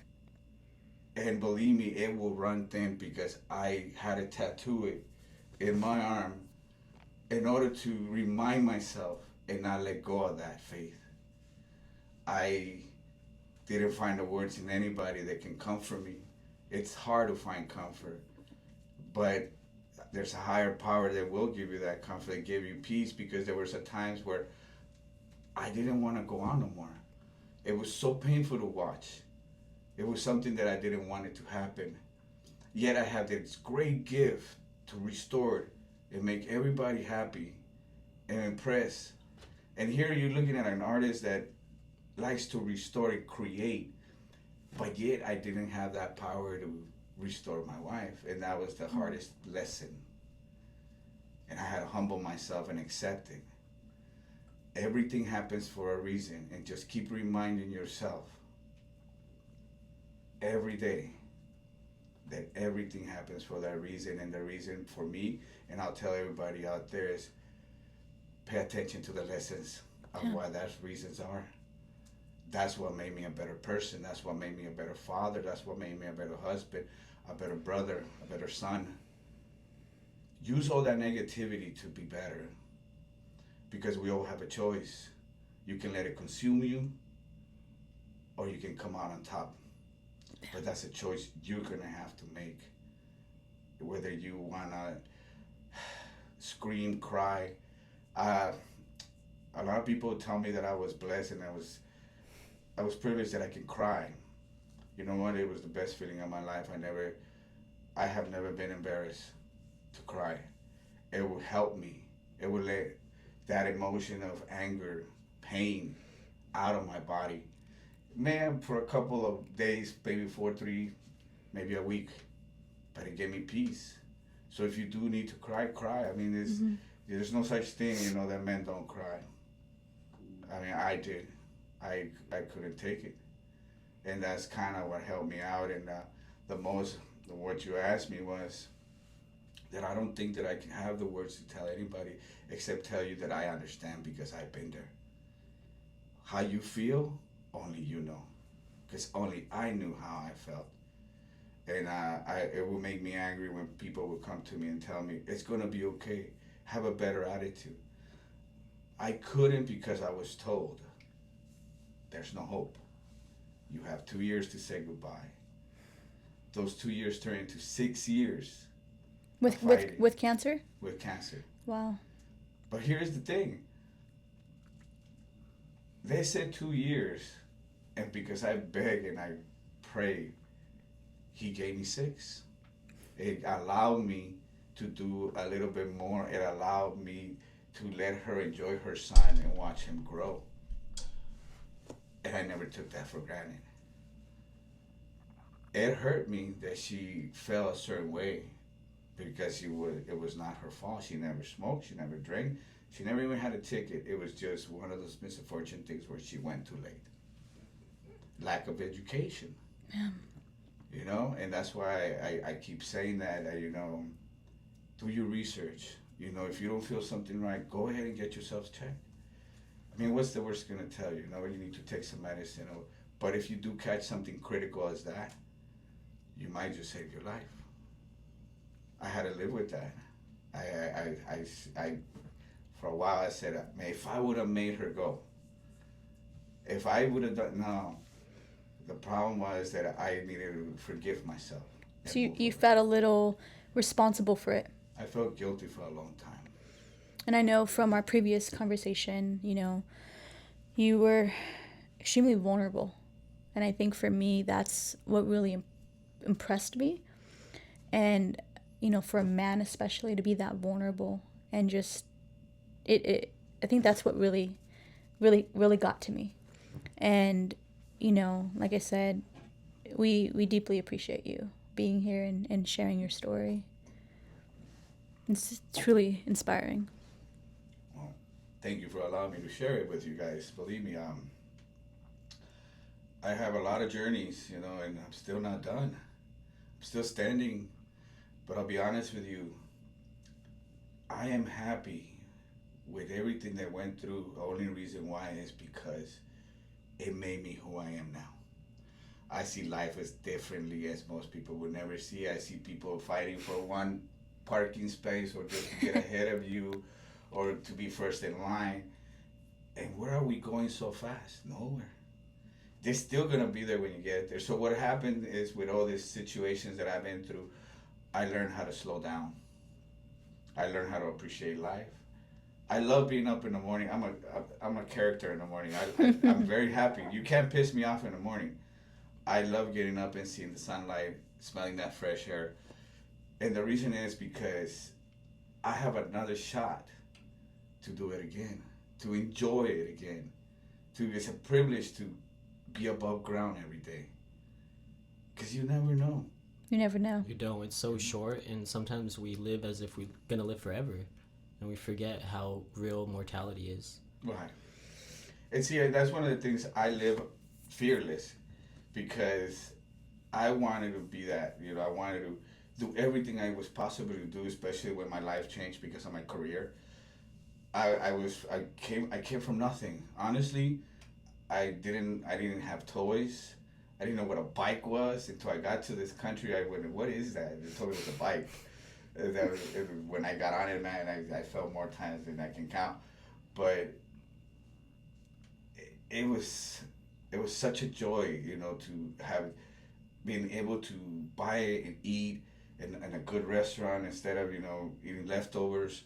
And believe me, it will run thin, because I had to tattoo it in my arm in order to remind myself and not let go of that faith. I didn't find the words in anybody that can comfort me. It's hard to find comfort, but there's a higher power that will give you that comfort, that give you peace, because there was times where I didn't want to go on no more. It was so painful to watch. It was something that I didn't want it to happen. Yet I had this great gift to restore it and make everybody happy and impress. And here you're looking at an artist that likes to restore and create, but yet I didn't have that power to restore my wife, and that was the hardest lesson. And I had to humble myself and accept it. Everything happens for a reason, and just keep reminding yourself every day that everything happens for that reason. And the reason for me, and I'll tell everybody out there, is pay attention to the lessons of why those reasons are. That's what made me a better person. That's what made me a better father. That's what made me a better husband, a better brother, a better son. Use all that negativity to be better, because we all have a choice. You can let it consume you, or you can come out on top. But that's a choice you're gonna have to make. Whether you wanna scream, cry. A lot of people tell me that I was blessed and I was privileged that I can cry. You know what? It was the best feeling of my life. I have never been embarrassed to cry. It will help me. It will let that emotion of anger, pain out of my body. Man, for a couple of days, maybe 4, 3, maybe a week, but it gave me peace. So if you do need to cry, cry. I mean, there's no such thing, that men don't cry. I mean, I did. I couldn't take it. And that's kind of what helped me out. And what you asked me was that I don't think that I can have the words to tell anybody, except tell you that I understand, because I've been there. How you feel, only you know, because only I knew how I felt. And it would make me angry when people would come to me and tell me, it's going to be okay, have a better attitude. I couldn't, because I was told, there's no hope. You have 2 years to say goodbye. Those 2 years turned into 6 years. With cancer? With cancer. Wow. But here's the thing. They said 2 years, and because I begged and I prayed, he gave me 6. It allowed me to do a little bit more. It allowed me to let her enjoy her son and watch him grow. And I never took that for granted. It hurt me that she felt a certain way, because it was not her fault. She never smoked, she never drank, she never even had a ticket. It was just one of those misfortune things where she went too late. Lack of education. Yeah. And that's why I keep saying that, do your research. If you don't feel something right, go ahead and get yourself checked. I mean, what's the worst going to tell you? You need to take some medicine. But if you do catch something critical as that, you might just save your life. I had to live with that. I for a while I said, man, if I would have made her go, if I would have done, no. The problem was that I needed to forgive myself. So you felt a little responsible for it. I felt guilty for a long time. And I know from our previous conversation, you were extremely vulnerable. And I think for me, that's what really impressed me. And, for a man especially, to be that vulnerable and just, I think that's what really, really, really got to me. And, like I said, we deeply appreciate you being here and sharing your story. It's truly inspiring. Well, thank you for allowing me to share it with you guys. Believe me, I have a lot of journeys, and I'm still not done. I'm still standing, but I'll be honest with you. I am happy with everything that went through, the only reason why is because it made me who I am now. I see life as differently as most people would never see. I see people fighting for one parking space or just to get ahead of you or to be first in line. And where are we going so fast? Nowhere. They're still gonna be there when you get there. So what happened is with all these situations that I've been through, I learned how to slow down. I learned how to appreciate life. I love being up in the morning. I'm a character in the morning. I'm very happy. You can't piss me off in the morning. I love getting up and seeing the sunlight, smelling that fresh air. And the reason is because I have another shot to do it again, to enjoy it again. It's a privilege to be above ground every day. Because you never know. You never know. You don't. It's so short, and sometimes we live as if we're going to live forever, and we forget how real mortality is. Right. And see, that's one of the things I live fearless because I wanted to be that. You know, I wanted to do everything I was possible to do, especially when my life changed because of my career. I came from nothing. Honestly, I didn't have toys. I didn't know what a bike was until I got to this country. I went, what is that? They told me it was a bike. When I got on it, man, I fell more times than I can count. But it was such a joy, you know, to have been able to buy and eat in a good restaurant instead of, you know, eating leftovers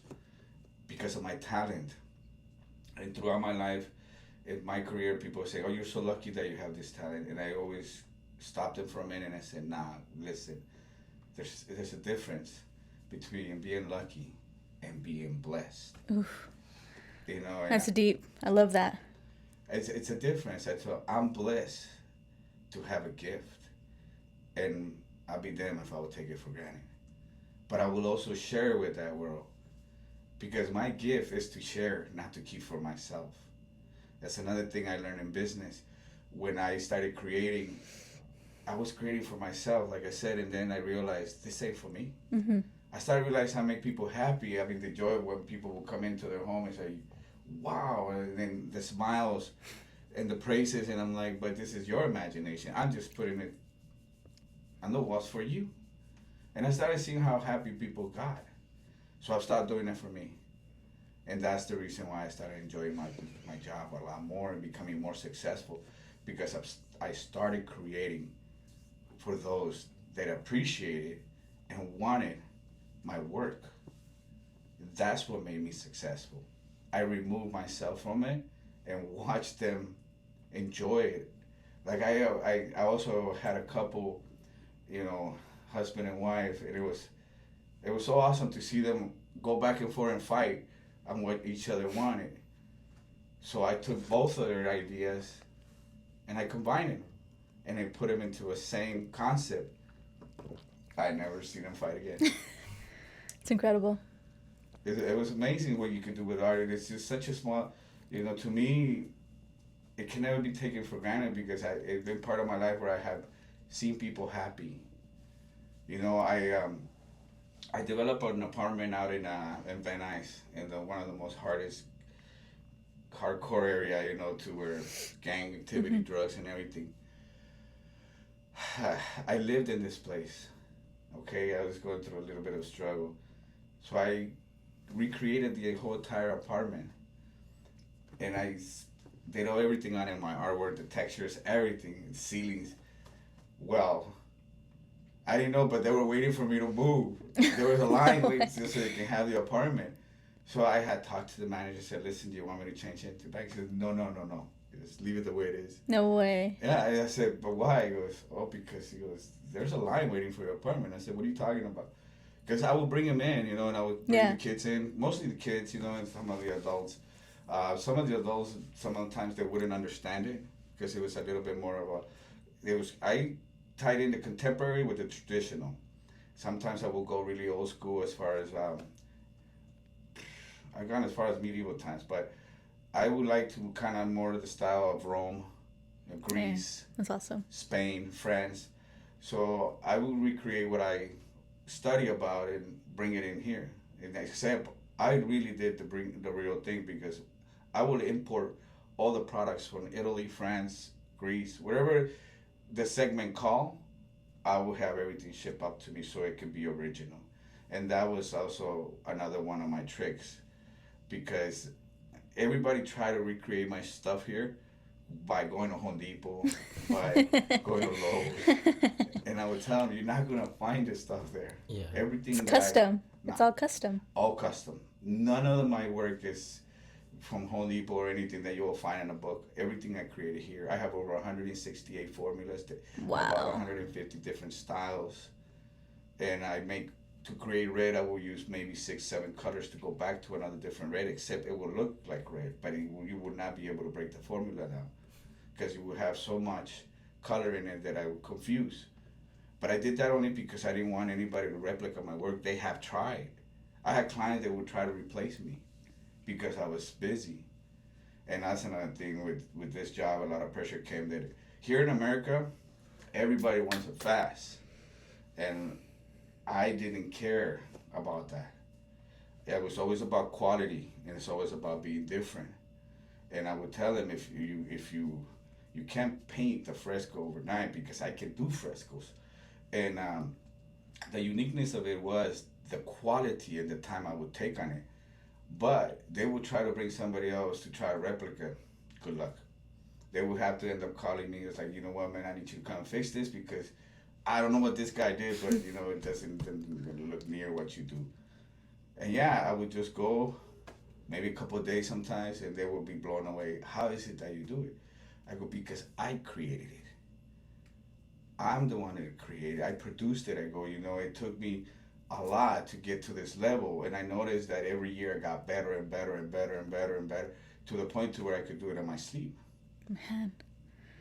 because of my talent. And throughout my life, in my career, people say, oh, you're so lucky that you have this talent. And I always stopped them for a minute and I said, nah, listen, there's a difference between being lucky and being blessed. Oof. You know, that's deep. I love that. It's a difference. I'm blessed to have a gift, and I'll be damned if I would take it for granted. But I will also share with that world, because my gift is to share, not to keep for myself. That's another thing I learned in business. When I started creating, I was creating for myself, like I said, and then I realized this ain't for me. Mm-hmm. I started realizing how to make people happy. I mean, the joy when people will come into their home and say, wow, and then the smiles and the praises, and I'm like, but this is your imagination. I'm just putting it on the walls for you. And I started seeing how happy people got. So I've started doing it for me. And that's the reason why I started enjoying my job a lot more and becoming more successful, because I started creating for those that appreciated and wanted my work. That's what made me successful. I removed myself from it and watched them enjoy it. Like I also had a couple, you know, husband and wife, and it was so awesome to see them go back and forth and fight on what each other wanted. So I took both of their ideas and I combined them and I put them into a same concept. I never seen them fight again. It's incredible. It was amazing what you can do with art. It's just such a small, you know, to me, it can never be taken for granted, because it's been part of my life where I have seen people happy. You know, I developed an apartment out in Van Nuys, in one of the most hardcore area, you know, to where gang activity, Mm-hmm. drugs and everything. I lived in this place, okay? I was going through a little bit of struggle. So I recreated the whole entire apartment. And I did everything on it, my artwork, the textures, everything, the ceilings. Well, I didn't know, but they were waiting for me to move. There was a line waiting so they can have the apartment. So I had talked to the manager, said, listen, do you want me to change it? The bank said, no. Just leave it the way it is. No way. Yeah, I said, but why? He goes, oh, because there's a line waiting for your apartment. I said, what are you talking about? Because I would bring them in, you know, and I would bring the kids in, mostly the kids, you know, and some of the adults. Some of the adults, sometimes they wouldn't understand it, because it was a little bit more of I tied in the contemporary with the traditional. Sometimes I will go really old school as far as, I've gone as far as medieval times, but I would like to kind of more of the style of Rome, Greece. Yeah, that's awesome. Spain, France. So I will recreate what I study about and bring it in here. An example, I really did bring the real thing, because I will import all the products from Italy, France, Greece, whatever the segment call. I will have everything shipped up to me so it can be original. And that was also another one of my tricks, because everybody tried to recreate my stuff here by going to Home Depot, by going to Lowe's, and I would tell them, you're not gonna find this stuff there. Yeah. Everything It's that custom. It's all custom. all custom. None of my work is from Home Depot or anything that you will find in a book. Everything I created here. I have over 168 formulas, Wow. about 150 different styles, and I make. To create red, I will use maybe 6, 7 colors to go back to another different red, except it will look like red, but you would not be able to break the formula down, because you would have so much color in it that I would confuse. But I did that only because I didn't want anybody to replicate my work. They have tried. I had clients that would try to replace me because I was busy. And that's another thing with this job, a lot of pressure came that here in America, everybody wants it fast. And I didn't care about that. It was always about quality, and it's always about being different. And I would tell them, if you can't paint the fresco overnight, because I can do frescoes. And the uniqueness of it was the quality and the time I would take on it. But they would try to bring somebody else to try to replicate. Good luck. They would have to end up calling me. It's like, you know what, man, I need you to come fix this, because I don't know what this guy did, but it doesn't look near what you do. And yeah, I would just go, maybe a couple of days sometimes, and they would be blown away. How is it that you do it? I go, because I created it. I'm the one that created it. I produced it. I go, it took me a lot to get to this level, and I noticed that every year I got better and better and better and better and better, to the point to where I could do it in my sleep. Man.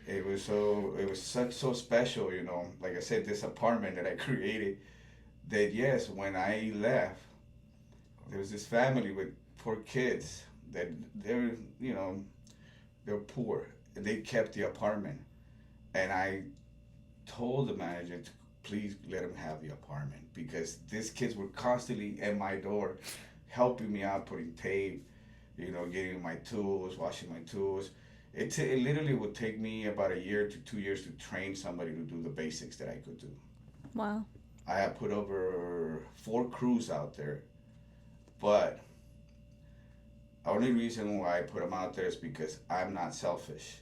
It was so special, like I said, this apartment that I created, that yes, when I left, there was this family with 4 kids that they're poor, and they kept the apartment. And I told the manager to please let them have the apartment, because these kids were constantly at my door helping me out, putting tape, getting my tools, washing my tools. It literally would take me about 1 year to 2 years to train somebody to do the basics that I could do. Wow. I have put over 4 crews out there, but the only reason why I put them out there is because I'm not selfish.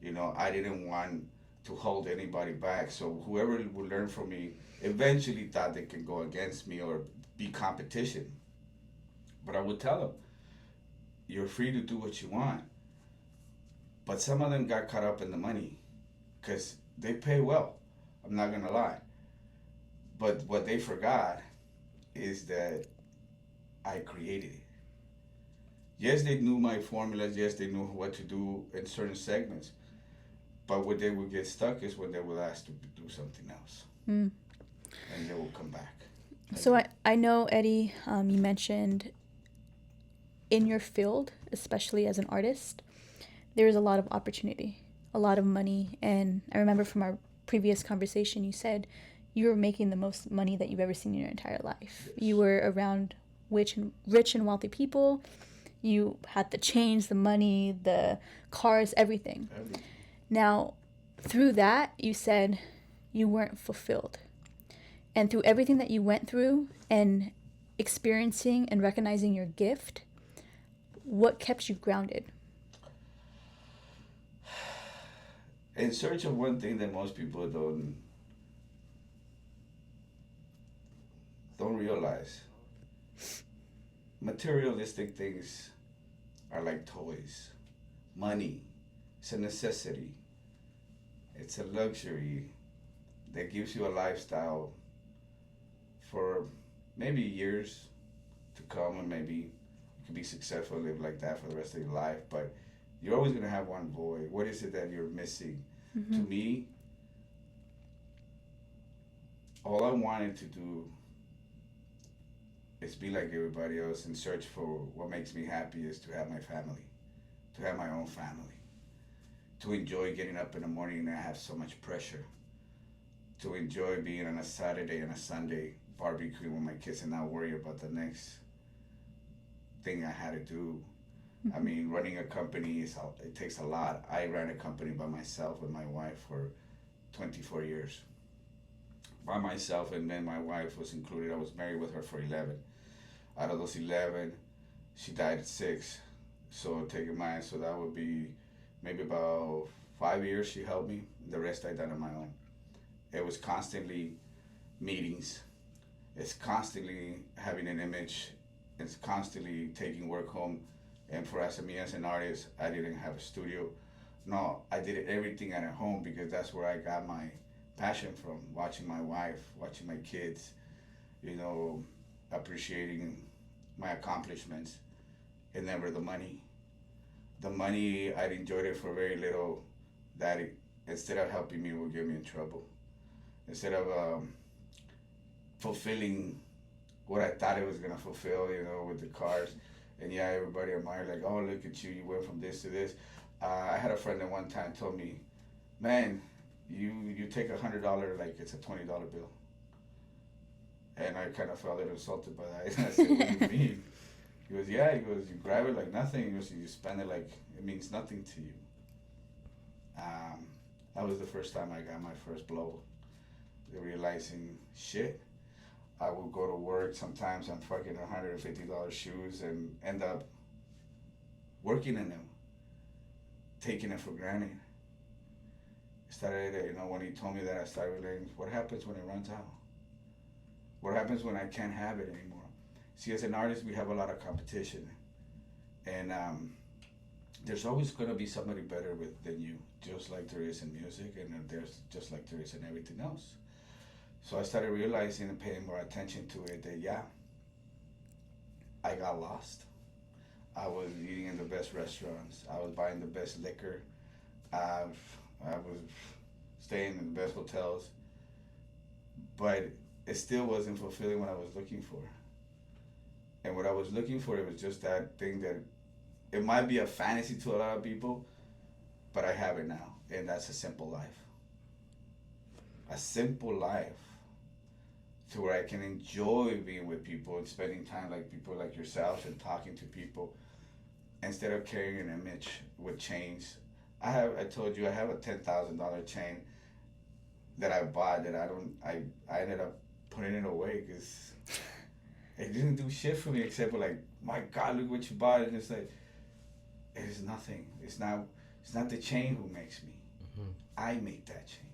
I didn't want to hold anybody back, so whoever would learn from me eventually thought they can go against me or be competition. But I would tell them, you're free to do what you want. But some of them got caught up in the money, because they pay well. I'm not going to lie. But what they forgot is that I created it. Yes, they knew my formulas. Yes, they knew what to do in certain segments. But where they would get stuck is when they were asked to do something else. And they will come back. So I know, Eddie, you mentioned in your field, especially as an artist, there is a lot of opportunity, a lot of money. And I remember from our previous conversation, you said you were making the most money that you've ever seen in your entire life. Yes. You were around rich and wealthy people. You had the chains, the money, the cars, everything. Now, through that, you said you weren't fulfilled. And through everything that you went through and experiencing and recognizing your gift, what kept you grounded? In search of one thing that most people don't realize, materialistic things are like toys. Money, it's a necessity. It's a luxury that gives you a lifestyle for maybe years to come, and maybe you can be successful, live like that for the rest of your life, but you're always going to have one void. What is it that you're missing? Mm-hmm. To me, all I wanted to do is be like everybody else and search for what makes me happy, is to have my family, to have my own family, to enjoy getting up in the morning and not have so much pressure, to enjoy being on a Saturday and a Sunday barbecuing with my kids and not worry about the next thing I had to do. I mean, running a company it takes a lot. I ran a company by myself with my wife for 24 years. By myself, and then my wife was included. I was married with her for 11. Out of those 11, she died at 6. So take in mind, so that would be maybe about 5 years she helped me. The rest I done on my own. It was constantly meetings. It's constantly having an image. It's constantly taking work home. And for us, me as an artist, I didn't have a studio. No, I did everything at home because that's where I got my passion from. Watching my wife, watching my kids, you know, appreciating my accomplishments, and never the money. The money, I enjoyed it for very little. That instead of helping me, would get me in trouble. Instead of fulfilling what I thought it was gonna fulfill, you know, with the cars. And yeah, everybody admired, like, oh, look at you, you went from this to this. I had a friend that one time told me, man, you take $100 like it's a $20 bill. And I kind of felt a little insulted by that. And I said, what do you mean? He goes, yeah, he goes, you grab it like nothing. He goes, you spend it like it means nothing to you. That was the first time I got my first blow. Realizing, shit, I would go to work sometimes on fucking $150 shoes and end up working in them, taking it for granted. Started, you know, when he told me that, I started realizing, what happens when it runs out? What happens when I can't have it anymore? See, as an artist, we have a lot of competition. And there's always going to be somebody better than you, just like there is in music, and there's just like there is in everything else. So I started realizing and paying more attention to it that, yeah, I got lost. I was eating in the best restaurants. I was buying the best liquor. I was staying in the best hotels. But it still wasn't fulfilling what I was looking for. And what I was looking for, it was just that thing that it might be a fantasy to a lot of people, but I have it now. And that's a simple life. A simple life to where I can enjoy being with people and spending time like people like yourselves and talking to people instead of carrying an image with chains. I told you I have a $10,000 chain that I bought that I ended up putting it away because it didn't do shit for me except for like, my God, look what you bought. And it's like, it is nothing. It's not the chain who makes me. Mm-hmm. I make that chain.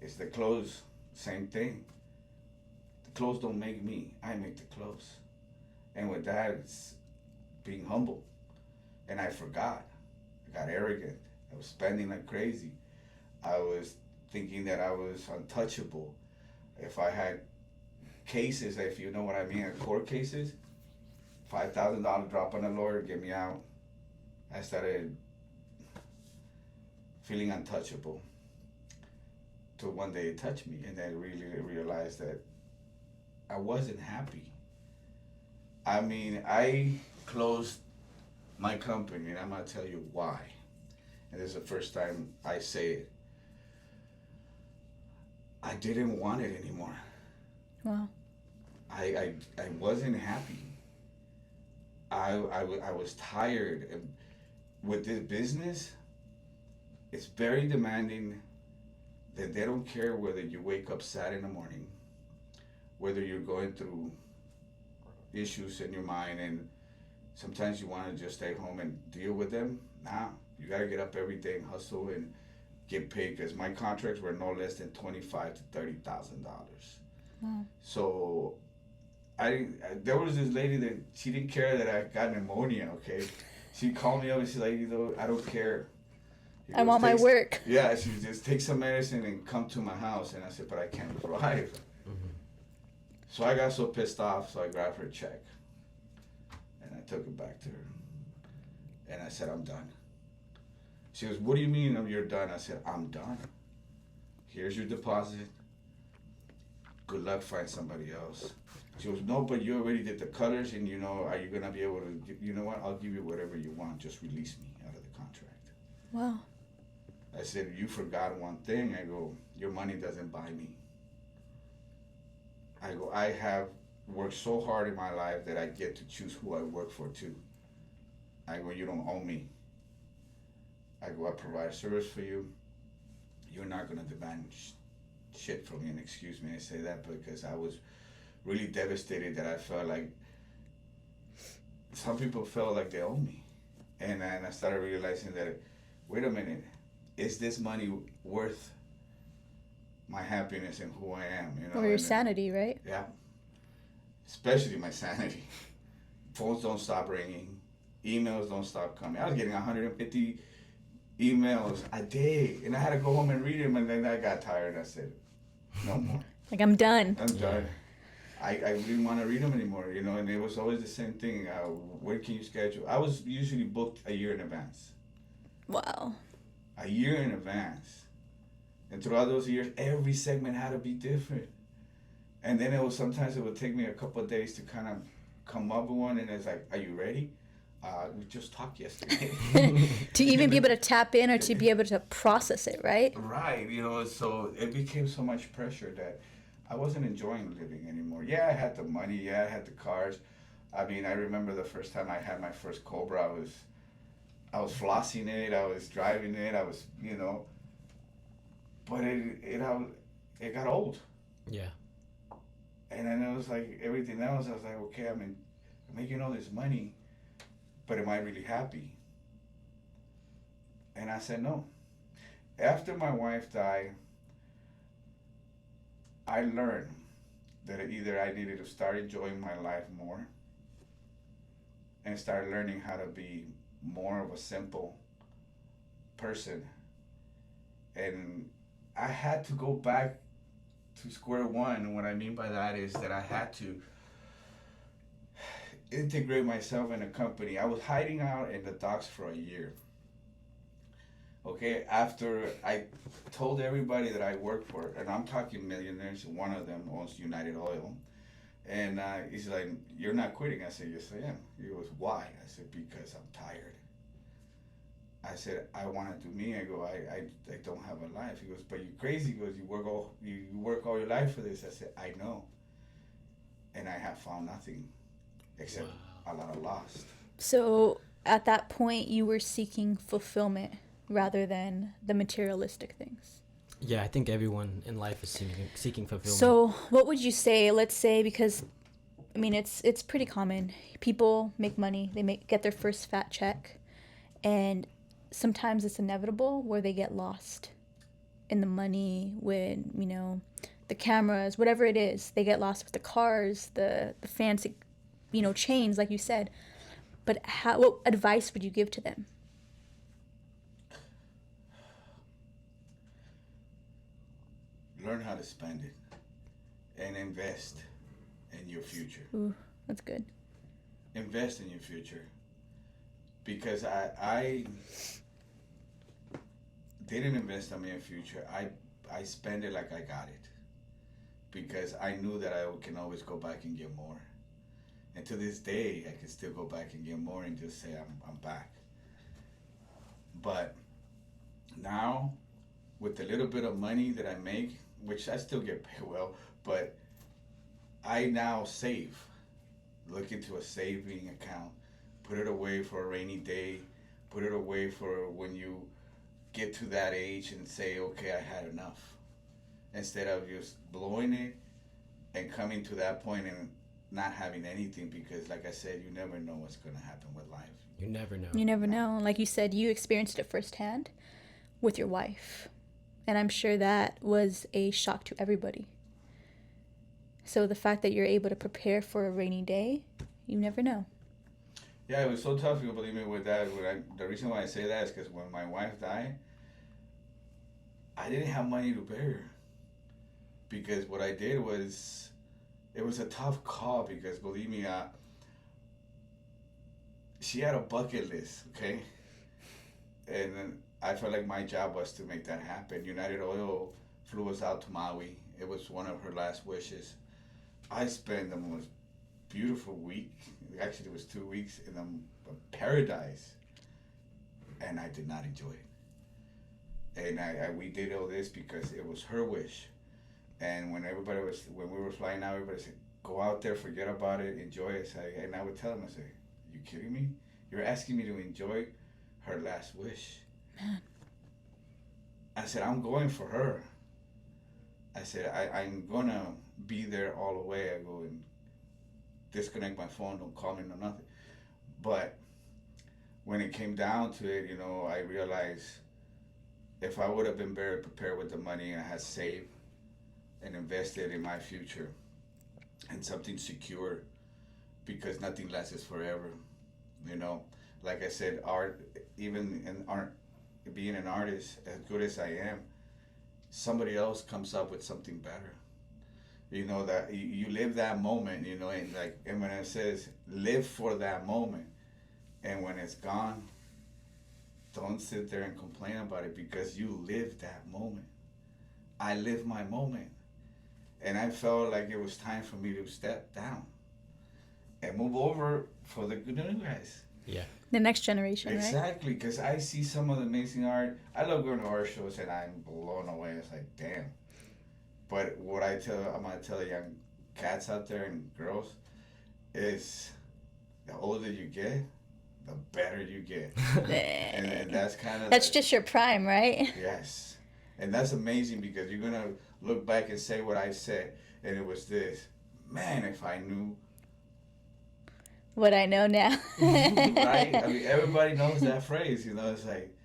It's the clothes, same thing. The clothes don't make me. I make the clothes. And with that, it's being humble. And I forgot. I got arrogant. I was spending like crazy. I was thinking that I was untouchable. If I had cases, if you know what I mean, court cases, $5,000 drop on a lawyer, get me out. I started feeling untouchable. Till one day it touched me, and then really realized that I wasn't happy. I mean, I closed my company, and I'm gonna tell you why. And this is the first time I say it. I didn't want it anymore. Wow. I wasn't happy. I was tired. And with this business, it's very demanding. That they don't care whether you wake up sad in the morning, whether you're going through issues in your mind, and sometimes you want to just stay home and deal with them. Nah, you got to get up every day and hustle and get paid, because my contracts were no less than $25,000 to $30,000. Wow. So there was this lady that she didn't care that I got pneumonia. Okay, she called me up and she's like, I don't care. I want my work. Yeah, she just take some medicine and come to my house. And I said, but I can't drive. Mm-hmm. So I got so pissed off, so I grabbed her check. And I took it back to her. And I said, I'm done. She goes, what do you mean you're done? I said, I'm done. Here's your deposit. Good luck, find somebody else. She goes, no, but you already did the colors, and are you going to be able to, you know what, I'll give you whatever you want. Just release me out of the contract. Wow. I said, you forgot one thing. I go, your money doesn't buy me. I go, I have work so hard in my life that I get to choose who I work for too. I go, you don't own me. I go, I provide service for you. You're not gonna demand shit from me, and excuse me, I say that because I was really devastated that I felt like some people felt like they owe me. And then I started realizing that, wait a minute, is this money worth my happiness and who I am? You know, Or your sanity, right? Yeah, especially my sanity. Phones don't stop ringing, emails don't stop coming. I was getting 150 emails a day, and I had to go home and read them, and then I got tired and I said, no more. Like, I'm done. I'm done. I didn't want to read them anymore, you know, and it was always the same thing. When can you schedule? I was usually booked a year in advance. Wow. A year in advance. And throughout those years, every segment had to be different. And then sometimes it would take me a couple of days to kind of come up with one, and it's like, are you ready? We just talked yesterday. To even be able to tap in or to be able to process it, right? Right, you know, so it became so much pressure that I wasn't enjoying living anymore. Yeah, I had the money. Yeah, I had the cars. I mean, I remember the first time I had my first Cobra. I was flossing it. I was driving it. I was, you know, but it got old. Yeah. And then it was like everything else. I was like, okay, I'm making all this money, but am I really happy? And I said no. After my wife died, I learned that either I needed to start enjoying my life more and start learning how to be more of a simple person. And I had to go back to square one. And what I mean by that is that I had to integrate myself in a company. I was hiding out in the docks for a year. Okay, after I told everybody that I worked for, and I'm talking millionaires, one of them owns United Oil, and he's like, you're not quitting? I said, yes, I am. He goes, why? I said, because I'm tired. I said, I want to do me. I go, I don't have a life. He goes, but you're crazy. He goes, you work all your life for this. I said, I know. And I have found nothing except a lot of loss. So at that point, you were seeking fulfillment rather than the materialistic things. Yeah, I think everyone in life is seeking fulfillment. So what would you say, let's say, because, I mean, it's pretty common. People make money, get their first fat check, and sometimes it's inevitable where they get lost in the money, when, you know, the cameras, whatever it is, they get lost with the cars, the fancy, you know, chains, like you said. But what advice would you give to them? Learn how to spend it and invest in your future. Ooh, that's good. Invest in your future, because I didn't invest in my future. I spend it like I got it, because I knew that I can always go back and get more. And to this day, I can still go back and get more and just say I'm back. But now, with the little bit of money that I make, which I still get paid well, but I now save. Look into a saving account, put it away for a rainy day, put it away for when you get to that age and say, okay, I had enough. Instead of just blowing it and coming to that point and not having anything, because like I said, you never know what's going to happen with life. You never know. You never know. Like you said, you experienced it firsthand with your wife. And I'm sure that was a shock to everybody. So the fact that you're able to prepare for a rainy day, you never know. Yeah, it was so tough, you believe me, with that. The reason why I say that is because when my wife died, I didn't have money to bury her. Because what I did was, it was a tough call, because believe me, she had a bucket list, okay? And then I felt like my job was to make that happen. United Oil flew us out to Maui. It was one of her last wishes. I spent the most beautiful week, actually it was 2 weeks, in a paradise, and I did not enjoy it. And we did all this because it was her wish. And when we were flying out, everybody said, go out there, forget about it, enjoy it. And I would tell him, I say, you kidding me? You're asking me to enjoy her last wish. Man. I said, I'm going for her. I said, I'm going to be there all the way. I go and disconnect my phone, don't call me, no nothing. But when it came down to it, you know, I realized if I would have been better prepared with the money and I had saved and invested in my future and something secure, because nothing lasts forever, you know. Like I said, art, even in art, being an artist, as good as I am, somebody else comes up with something better. You know, that you live that moment, you know, and like Eminem says, live for that moment. And when it's gone, don't sit there and complain about it, because you lived that moment. I lived my moment. And I felt like it was time for me to step down and move over for the good new guys. Yeah. The next generation, right? Exactly, because I see some of the amazing art. I love going to art shows and I'm blown away. It's like, damn. But what I'm going to tell the young cats out there and girls is the older you get, the better you get. and that's kind of... That's just your prime, right? Yes. And that's amazing, because you're going to look back and say what I said, and it was this. Man, if I knew... What I know now. Right? I mean, everybody knows that phrase, you know. It's like,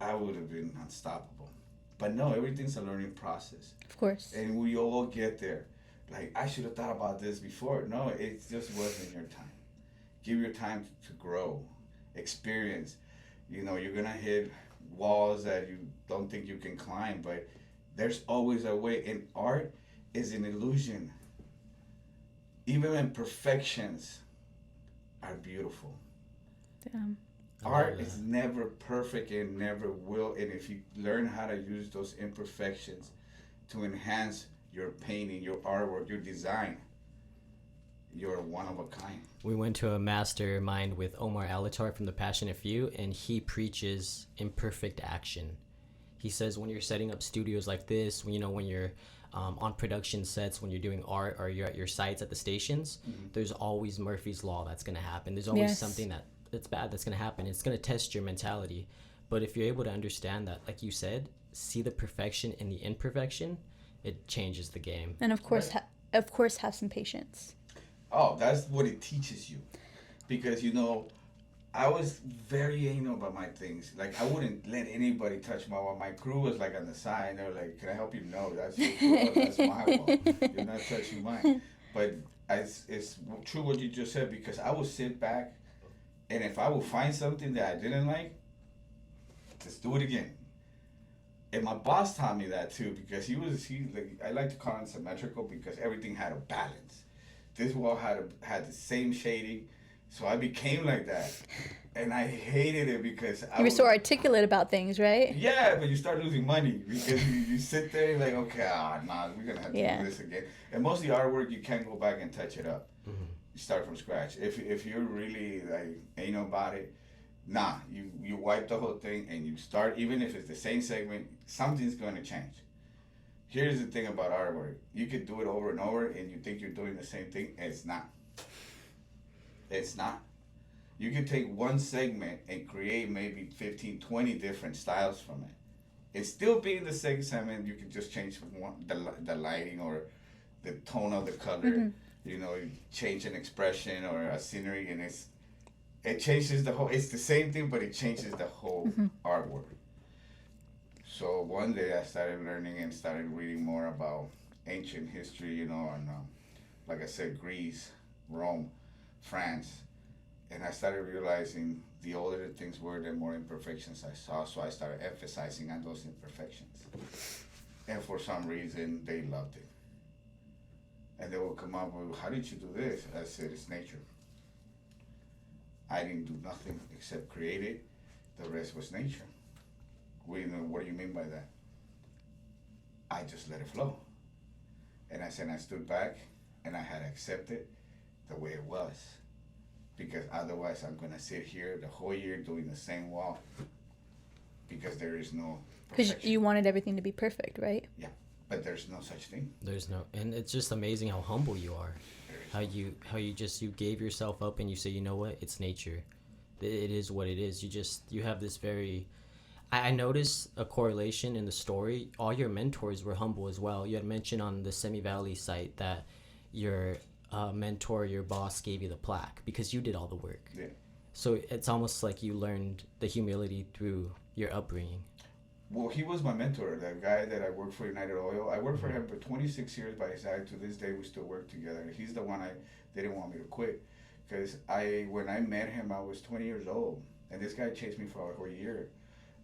I would have been unstoppable. But no, everything's a learning process. Of course. And we all get there. Like, I should have thought about this before. No, it just wasn't your time. Give your time to grow, experience. You know, you're going to hit walls that you don't think you can climb, but there's always a way. And art is an illusion. Even imperfections are beautiful. Damn. Art is never perfect and never will. And if you learn how to use those imperfections to enhance your painting, your artwork, your design, you're one of a kind. We went to a mastermind with Omar Alatar from The Passionate Few, and he preaches imperfect action. He says when you're setting up studios like this, when you're on production sets, when you're doing art, or you're at your sites at the stations, there's always Murphy's Law that's going to happen. There's always something that's bad that's going to happen. It's going to test your mentality. But if you're able to understand that, like you said, see the perfection in the imperfection, it changes the game. And of course, have some patience. Oh, that's what it teaches you. Because, you know, I was very anal about my things. Like, I wouldn't let anybody touch my wall. My crew was, like, on the side. And they were like, can I help you? No, that's your wall. That's my wall. You're not touching mine. But it's true what you just said, because I would sit back, and if I would find something that I didn't like, let's do it again. And my boss taught me that, too, because I like to call him symmetrical, because everything had a balance. This wall had the same shading, so I became like that, and I hated it because you were so articulate about things, right? Yeah, but you start losing money because you sit there and like, okay, we're gonna have to do this again. And most of the artwork, you can't go back and touch it up. Mm-hmm. You start from scratch. If you're really like anal about it, you wipe the whole thing and you start. Even if it's the same segment, something's going to change. Here's the thing about artwork. You could do it over and over and you think you're doing the same thing. It's not. It's not. You can take one segment and create maybe 15, 20 different styles from it. It's still being the same segment. You can just change the lighting or the tone of the color. Mm-hmm. You know, you change an expression or a scenery, and it changes the whole. It's the same thing, but it changes the whole artwork. So one day I started learning and started reading more about ancient history, you know, and like I said, Greece, Rome, France. And I started realizing the older the things were, the more imperfections I saw. So I started emphasizing on those imperfections. And for some reason, they loved it. And they would come up with, how did you do this? I said, it's nature. I didn't do nothing except create it. The rest was nature. What do you mean by that? I just let it flow. And I said, I stood back and I had accepted the way it was. Because otherwise I'm going to sit here the whole year doing the same wall. Because there is no perfection. Because you wanted everything to be perfect, right? Yeah. but there's no such thing. There's no, and it's just amazing how humble you are. How you just, you gave yourself up and you say, you know what, it's nature. It is what it is. You have this very, I noticed a correlation in the story. All your mentors were humble as well. You had mentioned on the Semi Valley site that your mentor, your boss, gave you the plaque because you did all the work. Yeah. So it's almost like you learned the humility through your upbringing. Well, he was my mentor, that guy that I worked for, United Oil. I worked for him for 26 years by his side. To this day, we still work together. He's the one I didn't want me to quit. Because when I met him, I was 20 years old. And this guy chased me for a whole year.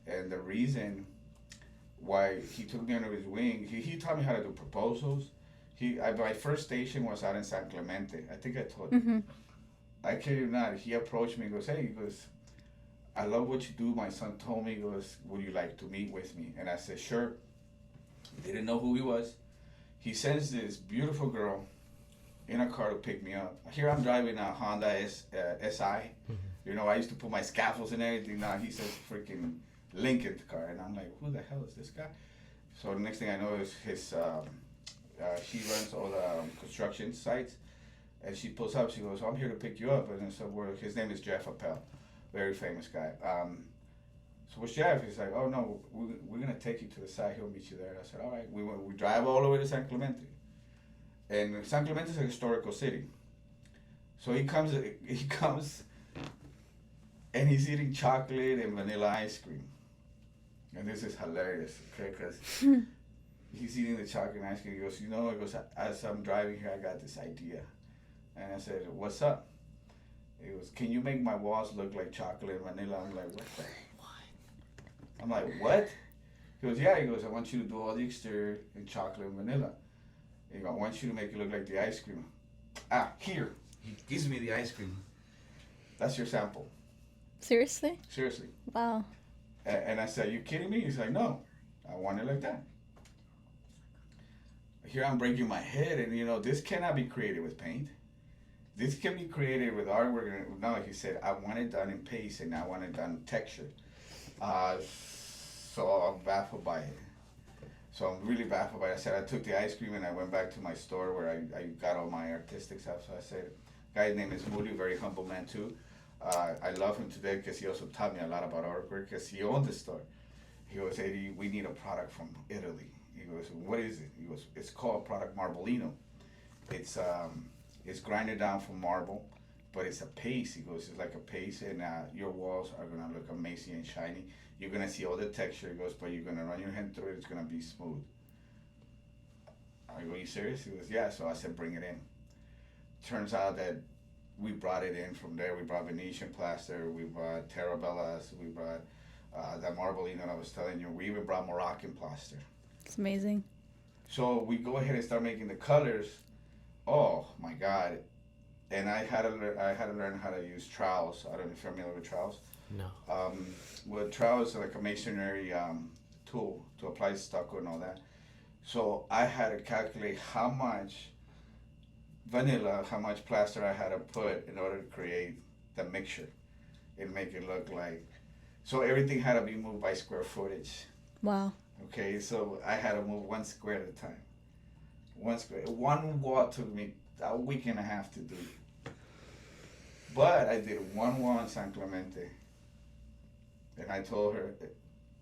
And the reason why he took me under his wing, he taught me how to do proposals. My first station was out in San Clemente. I think I told you. Mm-hmm. I kid you not. He approached me and goes, hey, he goes, I love what you do. My son told me, he goes, would you like to meet with me? And I said, sure. Didn't know who he was. He sends this beautiful girl in a car to pick me up. Here I'm driving a Honda SI. Mm-hmm. You know, I used to put my scaffolds and everything. Now he says freaking Lincoln car. And I'm like, who the hell is this guy? So the next thing I know is she runs all the construction sites. And she pulls up, she goes, I'm here to pick you up. And so his name is Jeff Appel. Very famous guy. So with Jeff, he's like, oh no, we're gonna take you to the site. He'll meet you there. And I said, all right. We drive all the way to San Clemente, and San Clemente is a historical city. So he comes, and he's eating chocolate and vanilla ice cream. And this is hilarious, okay? Because he's eating the chocolate and ice cream. He goes, as I'm driving here, I got this idea. And I said, what's up? He goes, can you make my walls look like chocolate and vanilla? I'm like, what? I'm like, what? He goes, yeah. He goes, I want you to do all the exterior in chocolate and vanilla. He goes, I want you to make it look like the ice cream. Here. He gives me the ice cream. That's your sample. Seriously? Seriously. Wow. And I said, you kidding me? He's like, no, I want it like that. Here I'm breaking my head, and this cannot be created with paint. This can be created with artwork. No, he said, I want it done in paste, and I want it done textured. So I'm baffled by it. So I'm really baffled by it. I said, I took the ice cream and I went back to my store where I got all my artistic stuff. So I said, guy's name is Moody, very humble man too. I love him today because he also taught me a lot about artwork because he owned the store. He goes, Eddie, we need a product from Italy. He goes, what is it? He goes, it's called product Marbolino. It's grinded down from marble, but it's a paste. He goes, it's like a paste, and your walls are gonna look amazing and shiny. You're gonna see all the texture. He goes, but you're gonna run your hand through it. It's gonna be smooth. I go, are you serious? He goes, yeah. So I said, bring it in. Turns out that we brought it in from there. We brought Venetian plaster. We brought Terrabellas. We brought that Marbolino that I was telling you. We even brought Moroccan plaster. It's amazing. So we go ahead and start making the colors. Oh my God! And I had to learn how to use trowels. I don't know if you're familiar with trowels. No. Well, trowels are like a masonry tool to apply stucco and all that. So I had to calculate how much vanilla, how much plaster I had to put in order to create the mixture and make it look like. So everything had to be moved by square footage. Wow. Okay, so I had to move 1 square at a time. 1 square. One wall took me a week and a half to do. But I did one wall in San Clemente. And I told her,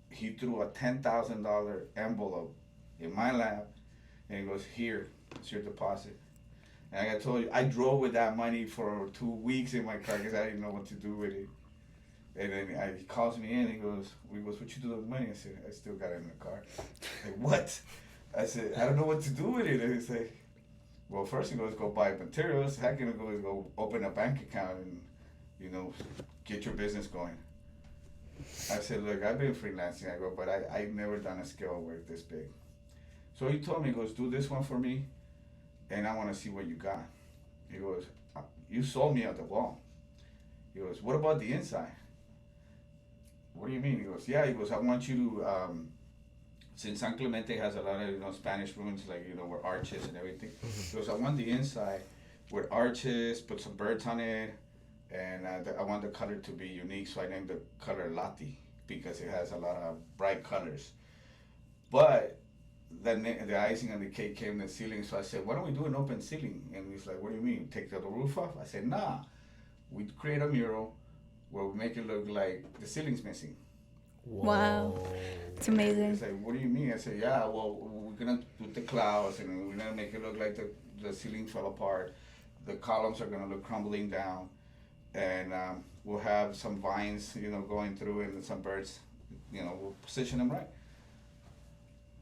he threw a $10,000 envelope in my lap. And he goes, here, it's your deposit. And like I told you, I drove with that money for 2 weeks in my car because I didn't know what to do with it. And then he calls me in. He goes, what you do with the money? I said, I still got it in the car. Like, what? I said, I don't know what to do with it. And he's like, well, first he goes, go buy materials. Second, he goes, go open a bank account and, get your business going. I said, look, I've been freelancing. I go, but I've never done a scale work this big. So he told me, he goes, do this one for me, and I want to see what you got. He goes, you sold me at the wall. He goes, what about the inside? What do you mean? He goes, yeah. He goes, I want you to, since San Clemente has a lot of, Spanish ruins, like, with arches and everything. He goes, I want the inside with arches, put some birds on it, and I want the color to be unique, so I named the color Lati, because it has a lot of bright colors. But the icing on the cake came the ceiling. So I said, why don't we do an open ceiling? And he's like, what do you mean? Take the roof off? I said, nah. We create a mural where we make it look like the ceiling's missing. Wow. It's amazing. He's like, what do you mean? I said, yeah, well, we're going to put the clouds and we're going to make it look like the ceiling fell apart. The columns are going to look crumbling down. And we'll have some vines, going through it and some birds, we'll position them right.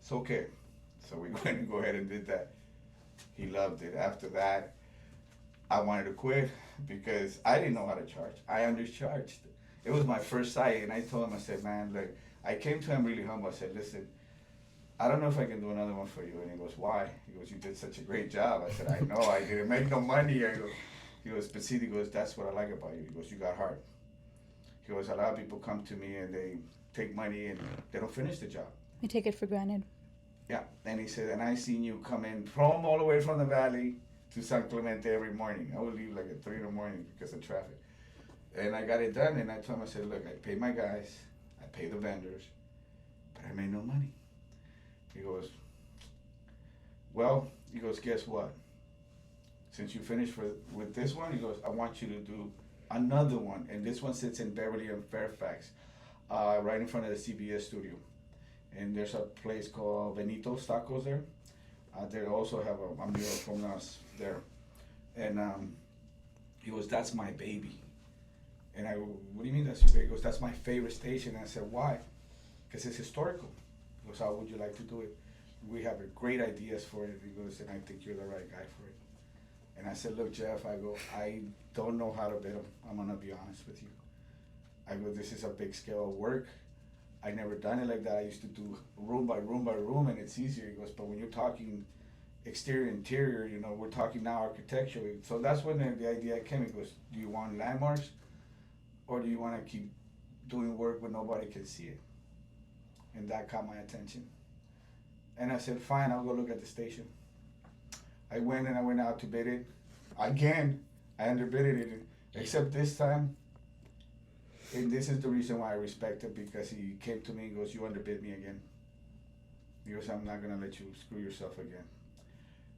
It's okay. So we went and go ahead and did that. He loved it. After that, I wanted to quit because I didn't know how to charge. I undercharged. It was my first site, and I told him, I said, man, look, I came to him really humble. I said, listen, I don't know if I can do another one for you. And he goes, why? He goes, you did such a great job. I said, I know, I didn't make no money. He goes, but see, he goes, that's what I like about you. He goes, you got heart. He goes, a lot of people come to me and they take money and they don't finish the job. I take it for granted. Yeah, and he said, and I seen you come in from all the way from the valley to San Clemente every morning. I would leave like at 3 in the morning because of traffic. And I got it done, and I told him, I said, look, I pay my guys, I pay the vendors, but I made no money. He goes, well, he goes, guess what? Since you finished with this one, he goes, I want you to do another one, and this one sits in Beverly and Fairfax, right in front of the CBS studio. And there's a place called Benito's Tacos there. They also have a mural from us there. And he goes, that's my baby. And I go, what do you mean that's your baby? He goes, that's my favorite station. And I said, why? Because it's historical. He goes, how would you like to do it? We have great ideas for it. He goes, and I think you're the right guy for it. And I said, look, Jeff, I go, I don't know how to bid them. I'm going to be honest with you. I go, this is a big scale of work. I never done it like that. I used to do room by room by room, and it's easier. He goes, but when you're talking exterior, interior, we're talking now architecture. So that's when the idea came. He goes, do you want landmarks, or do you want to keep doing work where nobody can see it? And that caught my attention. And I said, fine, I'll go look at the station. I went out to bid it. Again, I underbidded it, except this time. And this is the reason why I respect him, because he came to me and goes, you underbid me again. He goes, I'm not going to let you screw yourself again.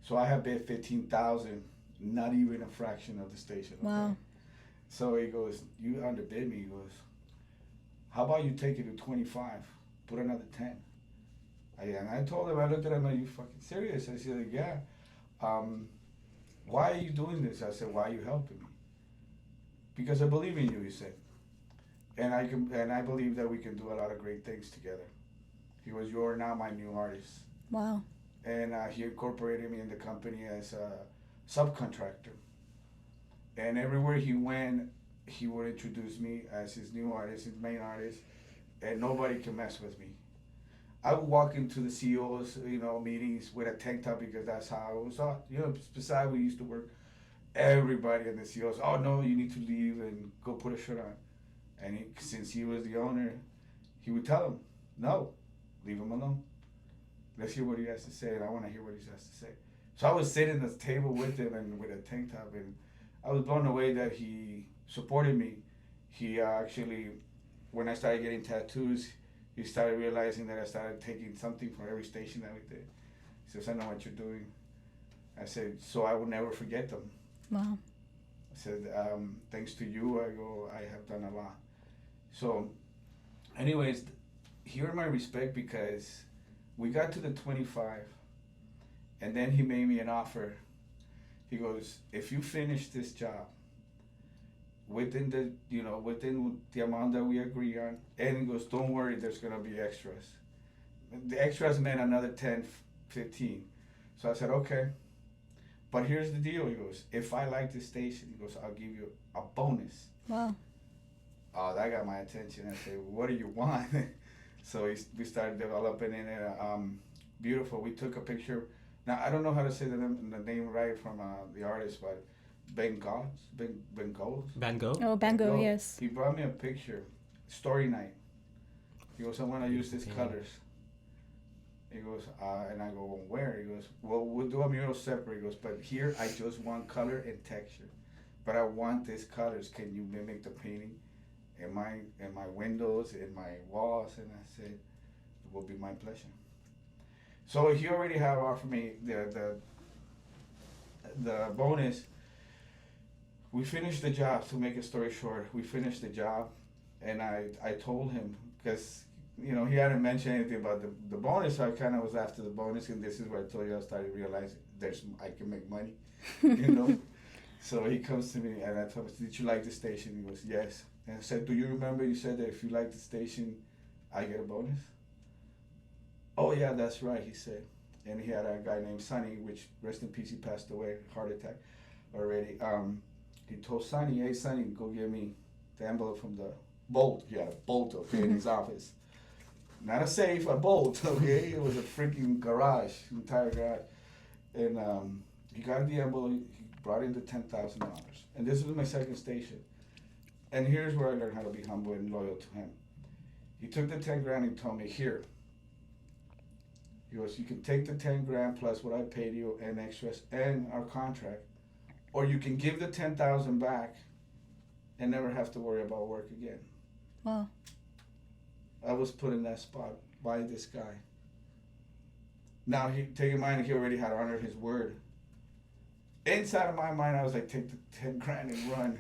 So I have bid $15,000, not even a fraction of the station. Okay? Wow. So he goes, you underbid me. He goes, how about you take it to 25, put another 10. And I told him, I looked at him, are you fucking serious? I said, yeah. Why are you doing this? I said, why are you helping me? Because I believe in you, he said. And I believe that we can do a lot of great things together. He goes, you're now my new artist. Wow. And he incorporated me in the company as a subcontractor. And everywhere he went, he would introduce me as his new artist, his main artist, and nobody can mess with me. I would walk into the CEOs, meetings with a tank top because that's how I was taught. Besides we used to work, everybody in the CEOs, oh no, you need to leave and go put a shirt on. And since he was the owner, he would tell him, no, leave him alone. Let's hear what he has to say, and I want to hear what he has to say. So I was sitting at the table with him and with a tank top, and I was blown away that he supported me. He actually, when I started getting tattoos, he started realizing that I started taking something for every station that we did. He says, I know what you're doing. I said, so I will never forget them. Wow. I said, thanks to you, I have done a lot. So, anyways, he earned my respect because we got to the 25, and then he made me an offer. He goes, if you finish this job within the amount that we agree on, and he goes, don't worry, there's gonna be extras. The extras meant another 10, 15. So I said, okay. But here's the deal, he goes, if I like this station, he goes, I'll give you a bonus. Wow. Oh, that got my attention. I said, what do you want? So we started developing it. Beautiful. We took a picture. Now, I don't know how to say the name right from the artist, but Van Gogh? Van Gogh? Oh, Van Gogh, yes. He brought me a picture. Story night. He goes, I want to use these colors. He goes, and I go, well, where? He goes, well, we'll do a mural separate. He goes, but here I just want color and texture. But I want these colors. Can you mimic the painting in my windows, in my walls? And I said, it will be my pleasure. So he already had offered me the bonus. We finished the job. To make a story short, we finished the job, and I told him, because he hadn't mentioned anything about the bonus, so I kind of was after the bonus, and this is where I told you I started realizing I can make money, So he comes to me, and I told him, "Did you like the station?" He goes, "Yes." And I said, "Do you remember you said that if you like the station, I get a bonus?" "Oh yeah, that's right," he said. And he had a guy named Sonny, which, rest in peace, he passed away, heart attack already. He told Sonny, "Hey Sonny, go get me the envelope from the Bolt." He had a Bolt, okay, in his office. Not a safe, a Bolt, okay? It was a freaking garage, entire garage. And he got the envelope, he brought in the $10,000. And this was my second station. And here's where I learned how to be humble and loyal to him. He took the 10 grand and told me, "Here." He goes, "You can take the 10 grand plus what I paid you and extras and our contract, or you can give the 10,000 back and never have to worry about work again." Wow. I was put in that spot by this guy. Now, take in mind, he already had honored his word. Inside of my mind, I was like, take the 10 grand and run.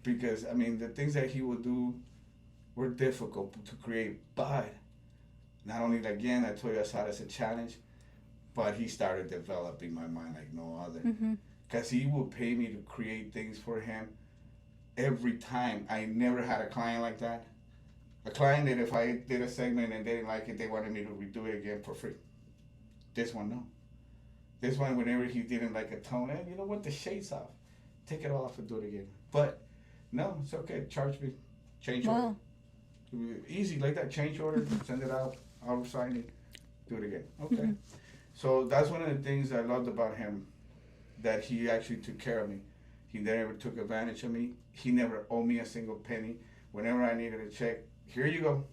Because, the things that he would do were difficult to create. But, not only, again, I told you I saw it as a challenge, but he started developing my mind like no other. Because he would pay me to create things for him every time. I never had a client like that. A client that if I did a segment and they didn't like it, they wanted me to redo it again for free. This one, no. This one, whenever he didn't like a tone, and you know what, the shade's off. Take it off and do it again. But, no, it's okay. Charge me. Change order. Easy, like that. Change order, send it out. I'll sign it. Do it again. Okay. So that's one of the things I loved about him, that he actually took care of me. He never took advantage of me. He never owed me a single penny. Whenever I needed a check, here you go.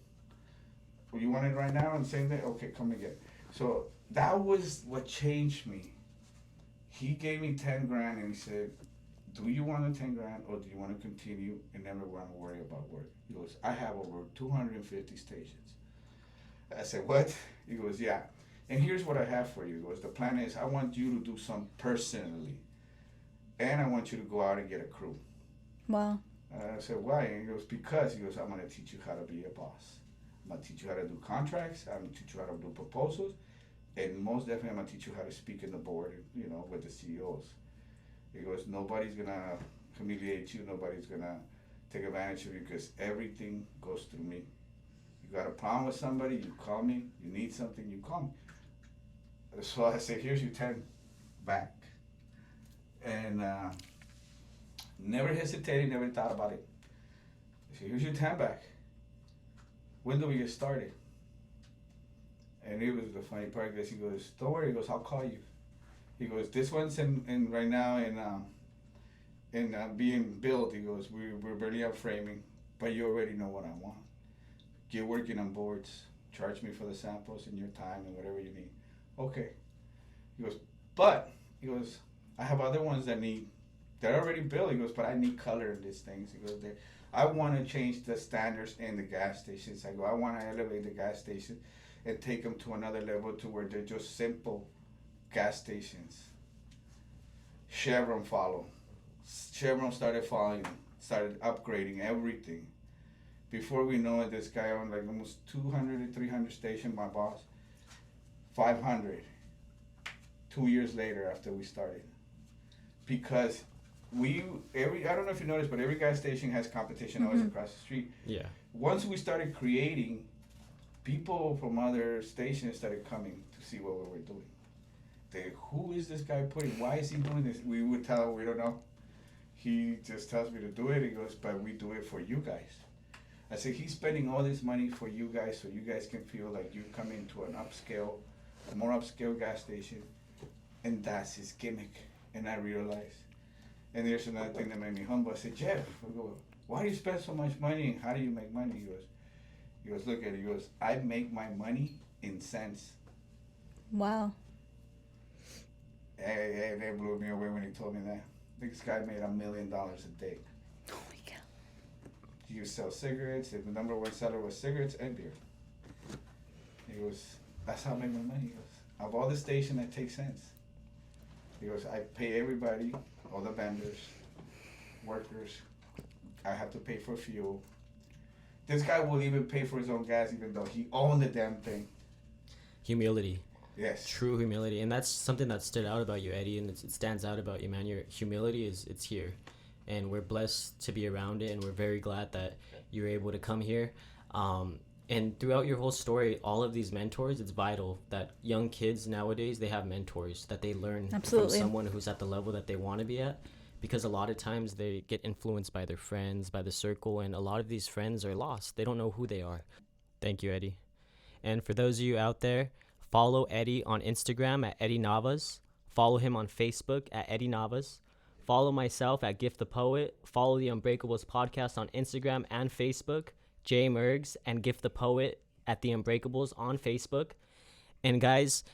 Well, you want it right now and same day? Okay, come and get it. So that was what changed me. He gave me 10 grand and he said, "Do you want the 10 grand or do you want to continue and never want to worry about work?" He goes, "I have over 250 stations." I said, "What?" He goes, "Yeah. And here's what I have for you." He goes, "The plan is I want you to do some personally. And I want you to go out and get a crew." Wow. I said, "Why?" And he goes, "Because," he goes, "I'm going to teach you how to be a boss. I'm going to teach you how to do contracts. I'm going to teach you how to do proposals. And most definitely, I'm going to teach you how to speak in the board, with the CEOs." He goes, "Nobody's going to humiliate you. Nobody's going to take advantage of you because everything goes through me. You got a problem with somebody, you call me. You need something, you call me." So I said, "Here's your 10 back." And never hesitated, never thought about it. I said, "Here's your 10 back. When do we get started?" And it was the funny part because he goes, "Don't worry," he goes, "I'll call you." He goes, "This one's in right now in being built." He goes, we're barely up framing, but you already know what I want. Get working on boards. Charge me for the samples and your time and whatever you need. Okay. He goes, "But," he goes, "I have other ones they're already built." He goes, "But I need color in these things." He goes, "I want to change the standards in the gas stations." I go, "I want to elevate the gas station and take them to another level to where they're just simple gas stations." Chevron followed. Chevron started following, started upgrading everything. Before we know it, this guy owned like almost 200 to 300 stations, my boss. 500. 2 years later after we started. Because I don't know if you noticed, but every gas station has competition always across the street. Yeah. Once we started creating, people from other stations started coming to see what we were doing. Who is this guy putting? Why is he doing this? We would tell him, we don't know. He just tells me to do it. He goes, "But we do it for you guys." I said, "He's spending all this money for you guys so you guys can feel like you come into a more upscale gas station. And that's his gimmick." And I realized. And there's another thing that made me humble. I said, "Jeff," I go, "why do you spend so much money and how do you make money?" He goes, "Look at it." He goes, "I make my money in cents." Wow. Hey, that blew me away when he told me that. This guy made $1 million a day. Oh my God. He would sell cigarettes. The number one seller was cigarettes and beer. He goes, "That's how I make my money." He goes, of all the station, it takes sense. Because I pay everybody, all the vendors, workers. I have to pay for fuel. This guy will even pay for his own gas, even though he owned the damn thing. Humility. Yes. True humility. And that's something that stood out about you, Eddie, and it stands out about you, man. Your humility it's here. And we're blessed to be around it, and we're very glad that you're able to come here. And throughout your whole story, all of these mentors, it's vital that young kids nowadays, they have mentors that they learn from someone who's at the level that they want to be at. Because a lot of times they get influenced by their friends, by the circle, and a lot of these friends are lost. They don't know who they are. Thank you, Eddie. And for those of you out there, follow Eddie on Instagram at Eddie Navas. Follow him on Facebook at Eddie Navas. Follow myself at Gift the Poet. Follow the UnBreakables Podcast on Instagram and Facebook. Jay Mergs and Gift the Poet at the UnBreakables on Facebook. And guys,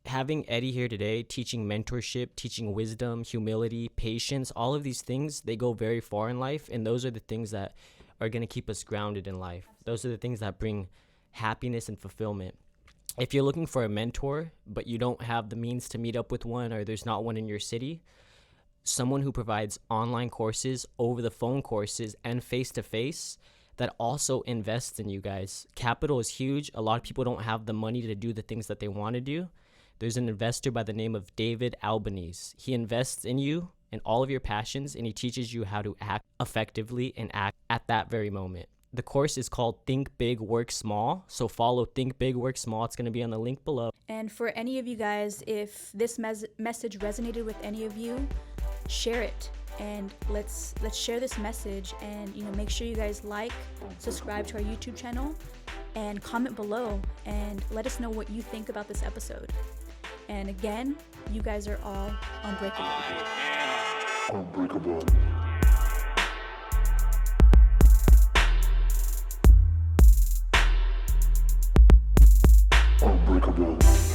having Eddie here today, teaching mentorship, teaching wisdom, humility, patience, all of these things, they go very far in life. And those are the things that are going to keep us grounded in life. Those are the things that bring happiness and fulfillment. If you're looking for a mentor, but you don't have the means to meet up with one, or there's not one in your city, someone who provides online courses, over the phone courses, and face-to-face that also invests in you guys. Capital is huge. A lot of people don't have the money to do the things that they want to do. There's an investor by the name of David Albanese. He invests in you and all of your passions, and he teaches you how to act effectively and act at that very moment. The course is called Think Big, Work Small. So follow Think Big, Work Small. It's going to be on the link below. And for any of you guys, if this message resonated with any of you, share it. And let's share this message, and make sure you guys like, subscribe to our YouTube channel, and comment below and let us know what you think about this episode. And again, you guys are all unbreakable. Unbreakable. Unbreakable.